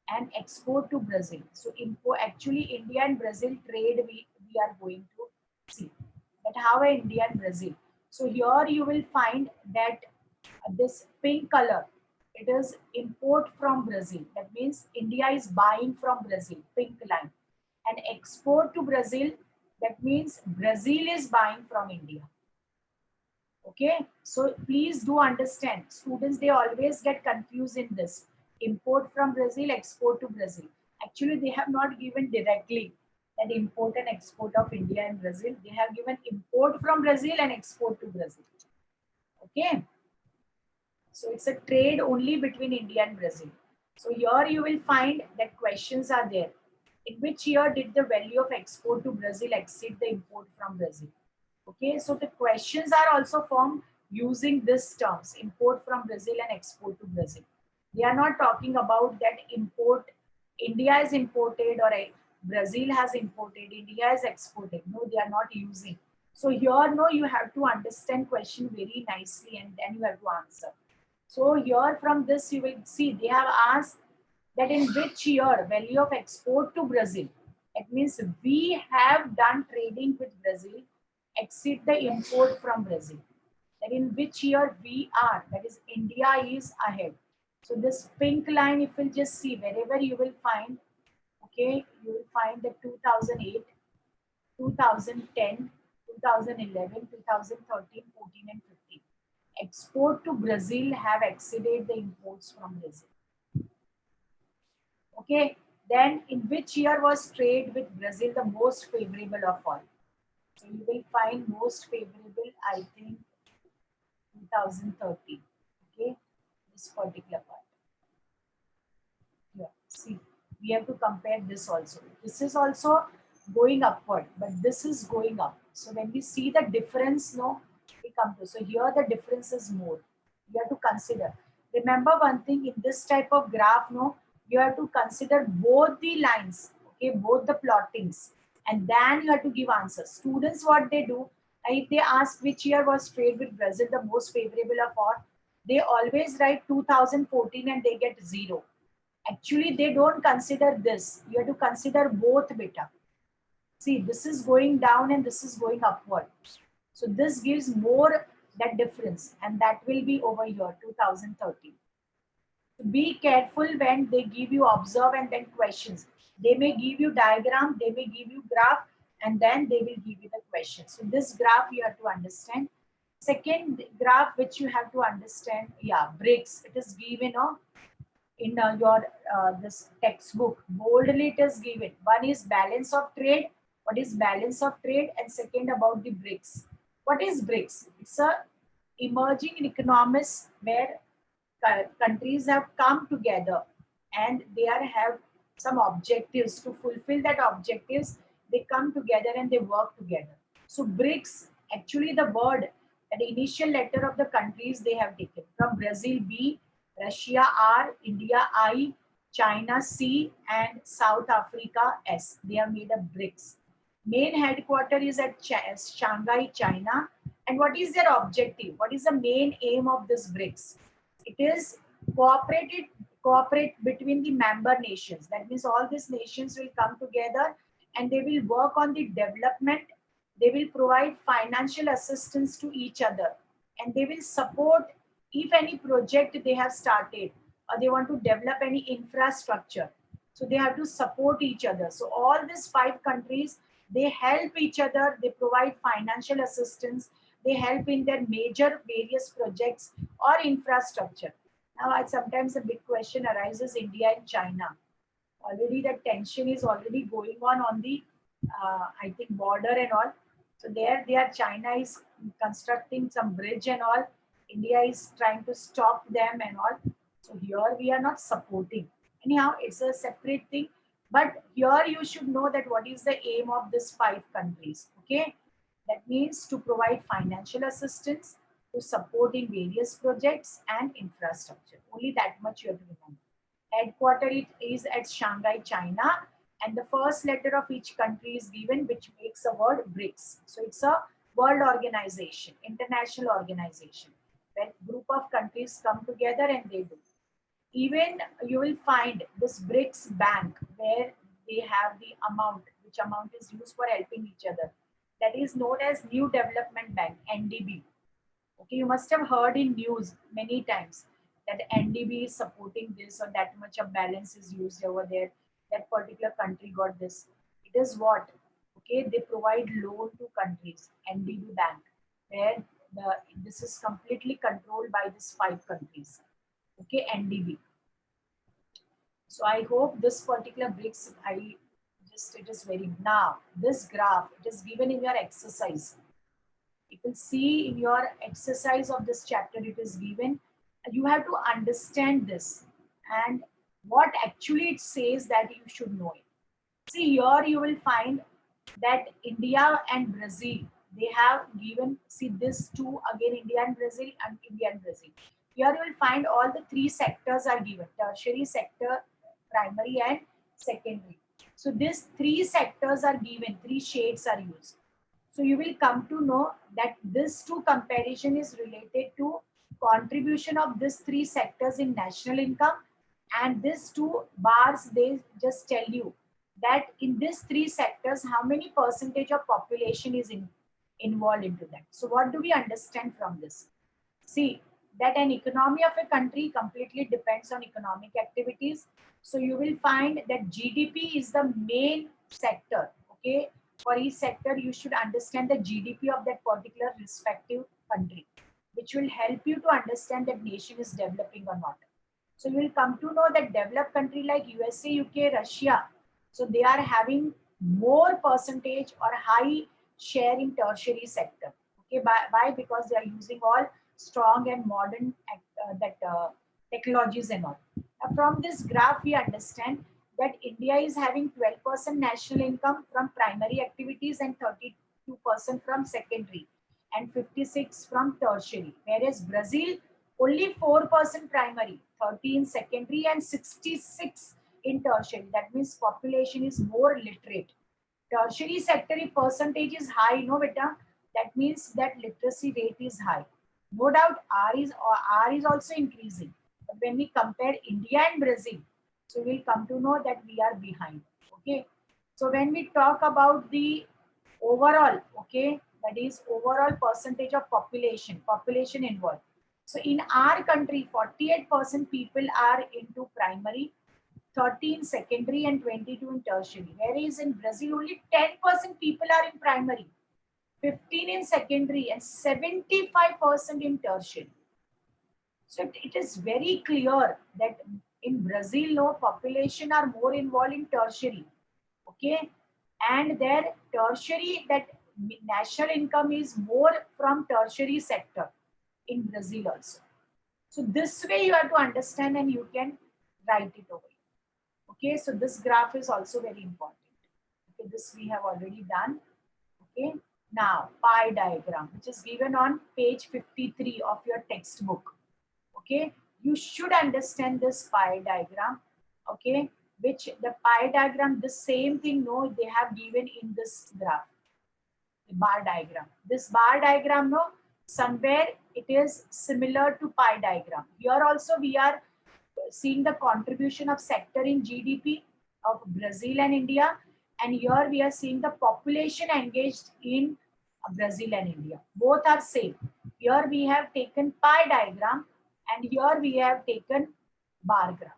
and export to Brazil. So import, actually India and Brazil trade we are going to see. But how are India and Brazil? So here you will find that this pink color, it is import from Brazil. That means India is buying from Brazil, pink line. And export to Brazil, that means Brazil is buying from India. Okay, so please do understand, students, they always get confused in this. Import from Brazil, export to Brazil. Actually, they have not given directly that import and export of India and Brazil. They have given import from Brazil and export to Brazil. Okay, so it's a trade only between India and Brazil. So here you will find that questions are there. In which year did the value of export to Brazil exceed the import from Brazil? Okay, so the questions are also formed using these terms, import from Brazil and export to Brazil. They are not talking about that import, India is imported or Brazil has imported, India is exported. No, they are not using. So here, no, you have to understand question very nicely and then you have to answer. So here from this you will see they have asked that in which year value of export to Brazil. It means we have done trading with Brazil exceed the import from Brazil. That in which year we are, that is India is ahead. So this pink line, if you just see wherever you will find, okay, you will find the 2008, 2010, 2011, 2013, 14 and 15. Export to Brazil have exceeded the imports from Brazil. Okay, then in which year was trade with Brazil the most favorable of all? So you will find most favorable, I think, 2013. Okay, this particular part. Here, see, we have to compare this also. This is also going upward, but this is going up. So when we see the difference, no, we come to. So here the difference is more. You have to consider. Remember one thing in this type of graph, no, you have to consider both the lines, okay, both the plottings, and then you have to give answers. Students, what they do, If they ask which year was trade with Brazil the most favorable of all, they always write 2014 and they get 0. Actually, they don't consider this. You have to consider both, beta. See, this is going down and this is going upward. So this gives more that difference, and that will be over here, 2013. So be careful when they give you observe and then questions. They may give you diagram, they may give you graph, and then they will give you the question. So this graph you have to understand. Second graph which you have to understand, yeah, BRICS. It is given in your this textbook. Boldly it is given. One is balance of trade. What is balance of trade? And second about the BRICS. What is BRICS? It's a emerging economies where countries have come together and they have some objectives. To fulfill that objectives, they come together and they work together. So BRICS, actually the word, the initial letter of the countries they have taken from Brazil B, Russia R, India I, China C, and South Africa S. They have made a BRICS. Main headquarter is at Shanghai, China. And what is their objective? What is the main aim of this BRICS? It is cooperate between the member nations. That means all these nations will come together and they will work on the development. They will provide financial assistance to each other, and they will support if any project they have started or they want to develop any infrastructure. So they have to support each other. So all these 5 countries, they help each other. They provide financial assistance. They help in their major various projects or infrastructure. Now, sometimes a big question arises: India and China. Already the tension is already going on the, I think, border and all. So there, China is constructing some bridge and all. India is trying to stop them and all. So here we are not supporting. Anyhow, it's a separate thing. But here you should know that what is the aim of these 5 countries. Okay, that means to provide financial assistance, to support in various projects and infrastructure. Only that much you have to remember. Headquarter it is at Shanghai, China, and the first letter of each country is given, which makes a word BRICS. So it's a world organization, international organization, where group of countries come together and they do. Even you will find this BRICS bank where they have the amount, which amount is used for helping each other. That is known as New Development Bank, NDB. Okay, you must have heard in news many times that NDB is supporting this or that much of balance is used over there. That particular country got this. It is what? Okay, they provide loan to countries, NDB Bank, where this is completely controlled by these 5 countries. Okay, NDB. So I hope this particular BRICS, it is very, now this graph, it is given in your exercise. You will see in your exercise of this chapter, it is given. You have to understand this and what actually it says, that you should know it. See, here you will find that India and Brazil, they have given, see this two again, India and Brazil and India and Brazil. Here you will find all the 3 sectors are given: tertiary sector, primary and secondary. So these 3 sectors are given, 3 shades are used. So you will come to know that this 2 comparison is related to contribution of these 3 sectors in national income, and these 2 bars, they just tell you that in these 3 sectors how many percentage of population is involved into that. So what do we understand from this? See that an economy of a country completely depends on economic activities. So you will find that GDP is the main sector. Okay, for each sector you should understand the GDP of that particular respective country, which will help you to understand that nation is developing or not. So you will come to know that developed country like USA, UK, Russia, so they are having more percentage or high share in tertiary sector. Okay, why? Because they are using all strong and modern technologies and all. Now, from this graph, we understand that India is having 12% national income from primary activities and 32% from secondary and 56 from tertiary, whereas Brazil only 4% primary, 13 secondary and 66 in tertiary. That means population is more literate. Tertiary sector percentage is high, no beta. That means that literacy rate is high. No doubt R is also increasing. But when we compare India and Brazil, so we'll come to know that we are behind. Okay. So when we talk about the overall, okay, that is overall percentage of population involved. So in our country, 48% people are into primary, 13 secondary, and 22 in tertiary. Whereas in Brazil, only 10% people are in primary, 15 in secondary, and 75% in tertiary. So it is very clear that in Brazil, no, population are more involved in tertiary. Okay, and their tertiary, that national income is more from tertiary sector in Brazil also. So this way you have to understand and you can write it over. Okay, so this graph is also very important. Okay, this we have already done. Okay, now pie diagram, which is given on page 53 of your textbook. Okay, you should understand this pie diagram. Okay, which the pie diagram, the same thing, no, they have given in this graph, the bar diagram. This bar diagram, no, somewhere it is similar to pie diagram. Here also we are seeing the contribution of sector in GDP of Brazil and India, and here we are seeing the population engaged in Brazil and India. Both are same. Here we have taken pie diagram, and here we have taken bar graph.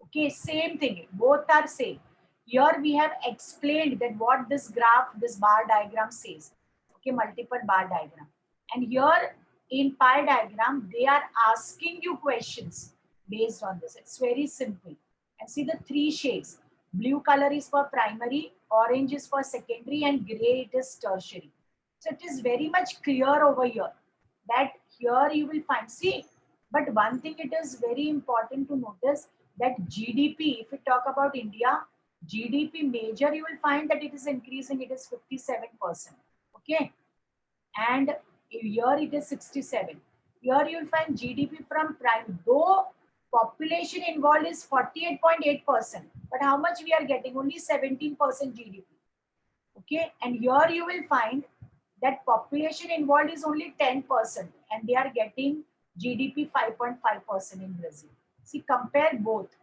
Okay, same thing. Both are same. Here we have explained that what this graph, this bar diagram says. Okay, multiple bar diagram. And here in pie diagram, they are asking you questions based on this. It's very simple. And see the three shades. Blue color is for primary, orange is for secondary, and gray it is tertiary. So it is very much clear over here that here you will find, see, but one thing it is very important to notice that GDP, if we talk about India, GDP major, you will find that it is increasing, it is 57%. Okay. And here it is 67. Here you will find GDP from prime, though population involved is 48.8%, but how much we are getting? Only 17% GDP. Okay, and here you will find that population involved is only 10%, and they are getting GDP 5.5% in Brazil. See, compare both.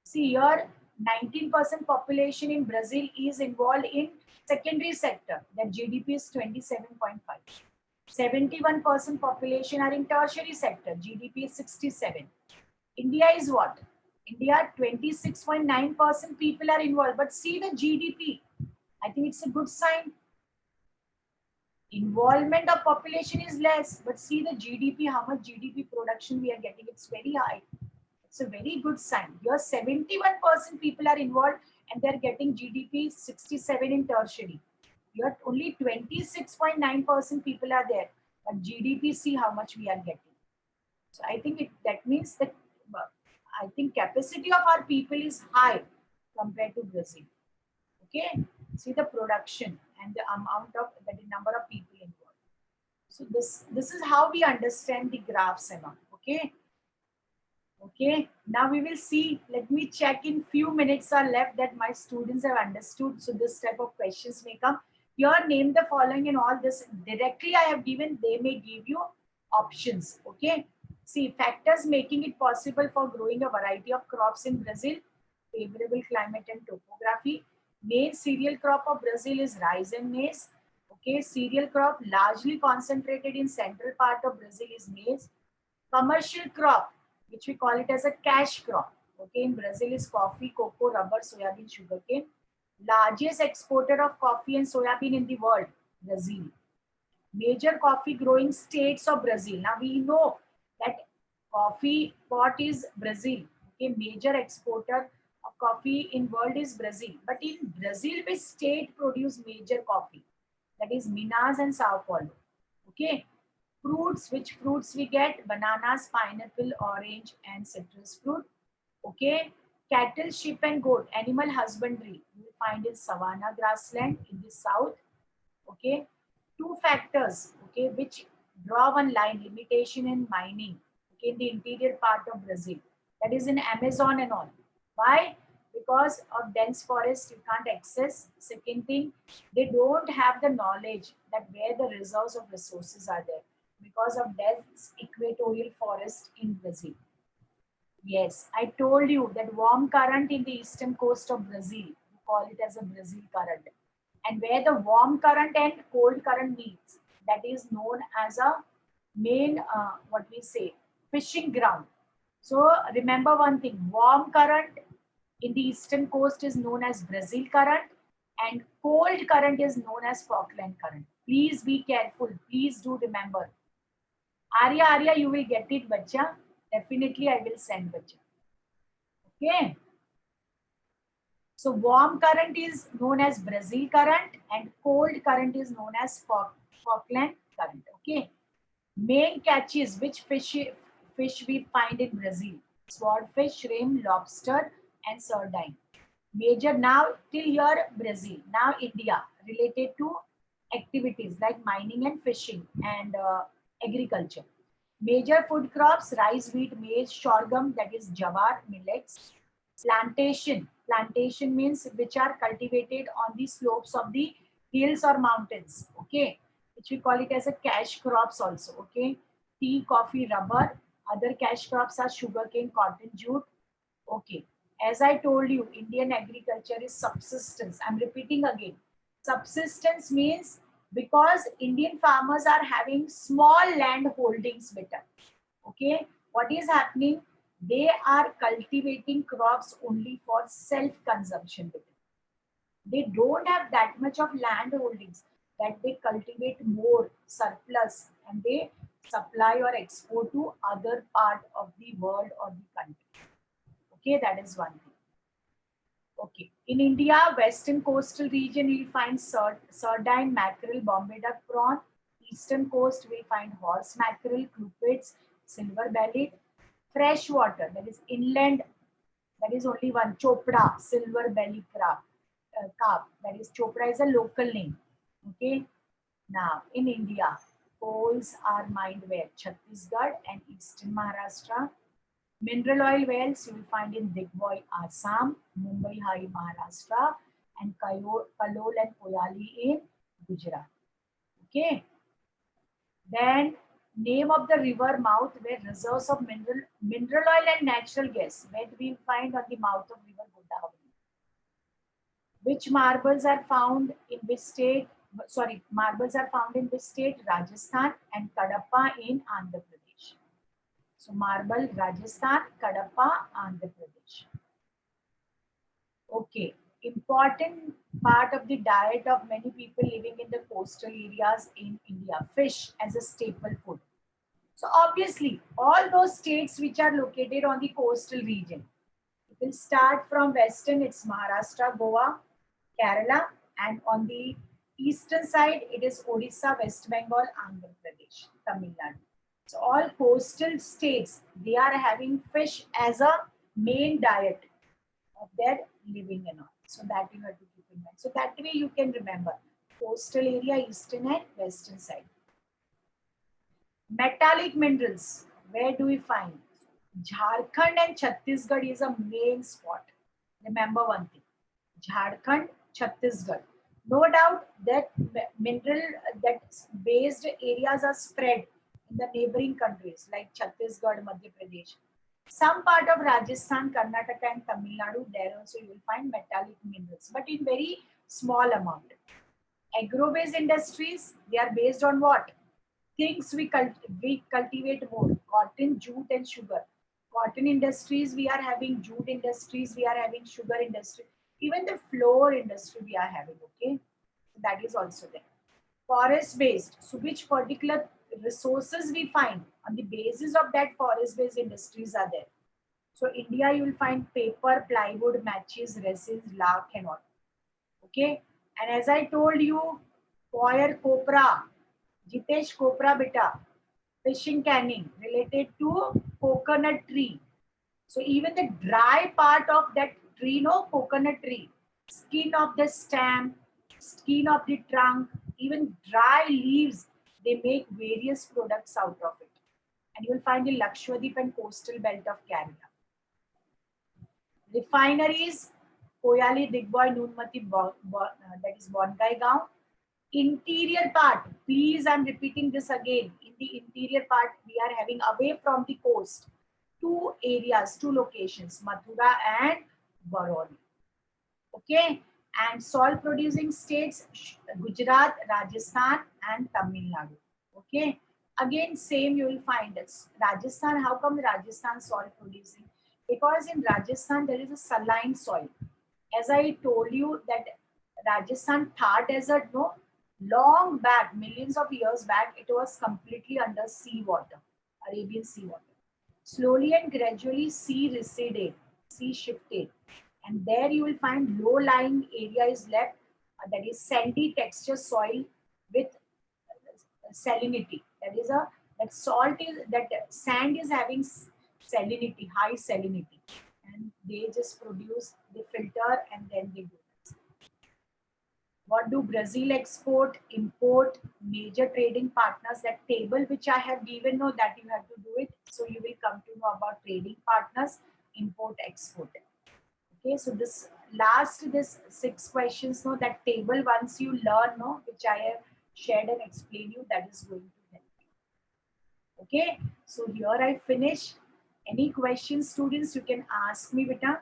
See here, 19% population in Brazil is involved in secondary sector, that GDP is 27.5. 71% population are in tertiary sector, GDP is 67. India is what? India, 26.9% people are involved, but see the GDP. I think it's a good sign. Involvement of population is less, but see the GDP, how much GDP production we are getting, it's very high. It's a very good sign. Here 71% people are involved and they're getting GDP 67 in tertiary. Here only 26.9% people are there, but GDP, see how much we are getting. So I think that means that I think capacity of our people is high compared to Brazil. Okay, see the production and the amount of the number of people involved. So this is how we understand the graphs, Emma. Okay. Okay, now we will see. Let me check, in few minutes are left that my students have understood. So this type of questions may come. Here name the following, and all this directly I have given, they may give you options. Okay. See, factors making it possible for growing a variety of crops in Brazil: favorable climate and topography. Main cereal crop of Brazil is rice and maize. Okay, cereal crop largely concentrated in central part of Brazil is maize. Commercial crop, which we call it as a cash crop, okay, in Brazil is coffee, cocoa, rubber, soybean, sugarcane. Largest exporter of coffee and soybean in the world, Brazil. Major coffee growing states of Brazil. Now we know that coffee pot is Brazil. Okay, major exporter of coffee in world is Brazil. But in Brazil, which state produce major coffee? That is Minas and Sao Paulo. Okay. Fruits, which fruits we get? Bananas, pineapple, orange, and citrus fruit. Okay. Cattle, sheep, and goat, animal husbandry, you will find in savanna grassland in the south. Okay. Two factors, okay, which draw one line: limitation in mining, okay, in the interior part of Brazil, that is in Amazon and all. Why? Because of dense forest, you can't access. Second thing, they don't have the knowledge that where the reserves of resources are there because of dense equatorial forest in Brazil. Yes, I told you that warm current in the eastern coast of Brazil, we call it as a Brazil current. And where the warm current and cold current meets, that is known as a main, what we say, fishing ground. So remember one thing, warm current in the eastern coast is known as Brazil current and cold current is known as Falkland current. Please be careful. Please do remember. Arya, you will get it, bacha. Definitely, I will send bacha. Okay. So warm current is known as Brazil current and cold current is known as Falkland current. Okay. Main catches which fish we find in Brazil: swordfish, shrimp, lobster, and sardine. Major now till here Brazil. Now India related to activities like mining and fishing and agriculture. Major food crops: rice, wheat, maize, sorghum, that is jawar, millets. Plantation. Plantation means which are cultivated on the slopes of the hills or mountains. Okay, which we call it as a cash crops also. Okay, tea, coffee, rubber. Other cash crops are sugarcane, cotton, jute. Okay, as I told you, Indian agriculture is subsistence. I'm repeating again. Subsistence means because Indian farmers are having small land holdings better. Okay, what is happening? They are cultivating crops only for self consumption. They don't have that much of land holdings that they cultivate more surplus and they supply or export to other part of the world or the country. Okay, that is one thing. Okay, in India, western coastal region, you'll find sardine, mackerel, Bombay duck, prawn. Eastern coast, we find horse mackerel, crupids, silver bellied. Fresh water, that is inland, that is only one, chopra, silver belly crab, carp. That is chopra is a local name. Okay, now in India, coals are mined where? Chhattisgarh and eastern Maharashtra. Mineral oil wells you will find in Digboy, Assam, Mumbai High, Maharashtra, and Kalol and Koyali in Gujarat. Okay. Then name of the river mouth where reserves of mineral oil and natural gas. Where do we find on the mouth of river Godavari? Which marbles are found in which state? Sorry, marbles are found in which state? Rajasthan and Kadapa in Andhra Pradesh. So marble, Rajasthan, Kadapa, Andhra Pradesh. Okay, important part of the diet of many people living in the coastal areas in India, fish as a staple food. So obviously, all those states which are located on the coastal region, it will start from western, it's Maharashtra, Goa, Kerala, and on the eastern side, it is Odisha, West Bengal, Andhra Pradesh, Tamil Nadu. So all coastal states, they are having fish as a main diet of their living and all. So that you have to keep in mind. So that way you can remember coastal area, eastern and western side. Metallic minerals, where do we find? Jharkhand and Chhattisgarh is a main spot. Remember one thing, Jharkhand, Chhattisgarh. No doubt that mineral that based areas are spread in the neighboring countries like Chhattisgarh, Madhya Pradesh. Some part of Rajasthan, Karnataka and Tamil Nadu, there also you will find metallic minerals, but in very small amount. Agro-based industries, they are based on what? Things we cultivate more: cotton, jute, and sugar. Cotton industries, we are having jute industries, we are having sugar industry, even the flour industry we are having. Okay, that is also there. Forest based, so which particular resources we find on the basis of that forest based industries are there. So India, you will find paper, plywood, matches, resins, lark, and all. Okay, and as I told you, coir copra, Jitesh Copra beta, fishing canning related to coconut tree. So even the dry part of that tree, no, coconut tree, skin of the stem, skin of the trunk, even dry leaves, they make various products out of it. And you will find the Lakshadweep and coastal belt of Canada. Refineries, Koyali, Digboy, Noonmati, that is Bongai Gaon. Interior part, please, I'm repeating this again. In the interior part, we are having away from the coast, two areas, two locations, Mathura and Barauni. Okay, and salt producing states, Gujarat, Rajasthan, and Tamil Nadu. Okay, again, same you will find it's Rajasthan. How come Rajasthan salt producing? Because in Rajasthan there is a saline soil. As I told you that Rajasthan Thar Desert, no, long back, millions of years back, it was completely under sea water, Arabian Sea water. Slowly and gradually, sea receded, sea shifted, and there you will find low-lying area is left, that is sandy texture soil with salinity. That salt is that sand is having salinity, high salinity, and they just produce, they filter, and then they do this. What do Brazil export, import, major trading partners? That table which I have given, no, that you have to do it. So you will come to know about trading partners, import, export. Okay, so this 6 questions, no, that table once you learn, no, which I have shared and explained you, that is going to help you. Okay, so here I finish. Any questions, students, you can ask me, beta,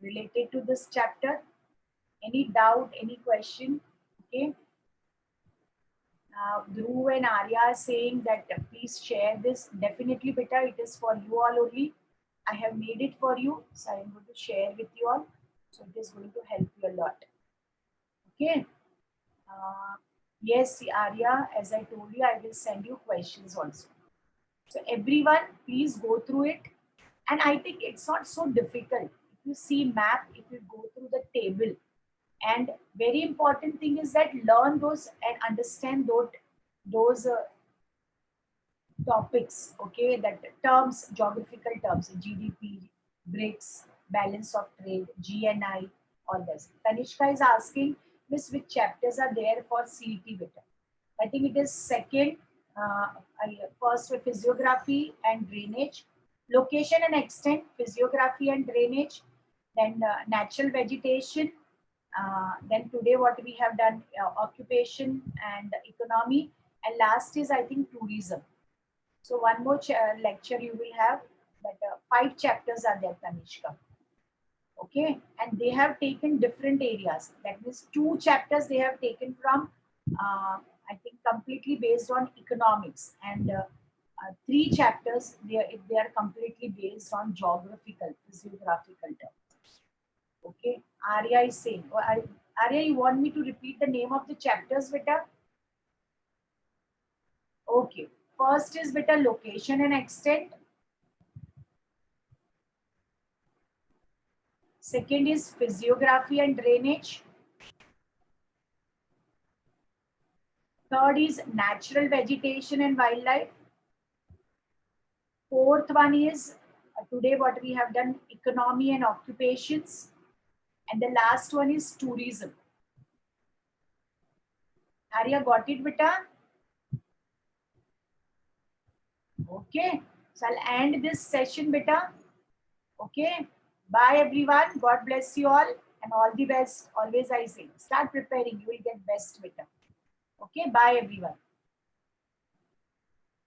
related to this chapter. Any doubt, any question? Okay. Dhruv and Arya are saying that please share this. Definitely, beta, it is for you all only. I have made it for you, so I am going to share with you all. So it is going to help you a lot. Okay. Yes, Arya, as I told you, I will send you questions also. So everyone, please go through it. And I think it's not so difficult. If you see map, if you go through the table, and very important thing is that learn those and understand those topics, okay, that terms, geographical terms, GDP, BRICS, balance of trade, GNI, all this. Tanishka is asking, Miss, which chapters are there for CET beta? I think it is second, first with physiography and drainage, location and extent, physiography and drainage, then natural vegetation, then today what we have done, occupation and economy, and last is I think tourism. So one more lecture you will have, that 5 chapters are there, Tanishka. Okay, and they have taken different areas. That means 2 chapters they have taken from, I think, completely based on economics, and 3 chapters they are completely based on geographical, physiographical terms. Okay, Arya is saying, Arya, you want me to repeat the name of the chapters, beta? Okay, first is beta location and extent. Second is physiography and drainage. Third is natural vegetation and wildlife. Fourth one is today what we have done, economy and occupations. And the last one is tourism. Arya, got it, beta? Okay, so I'll end this session, beta. Okay, bye everyone. God bless you all and all the best. Always I say, start preparing. You will get best, beta. Okay, bye everyone.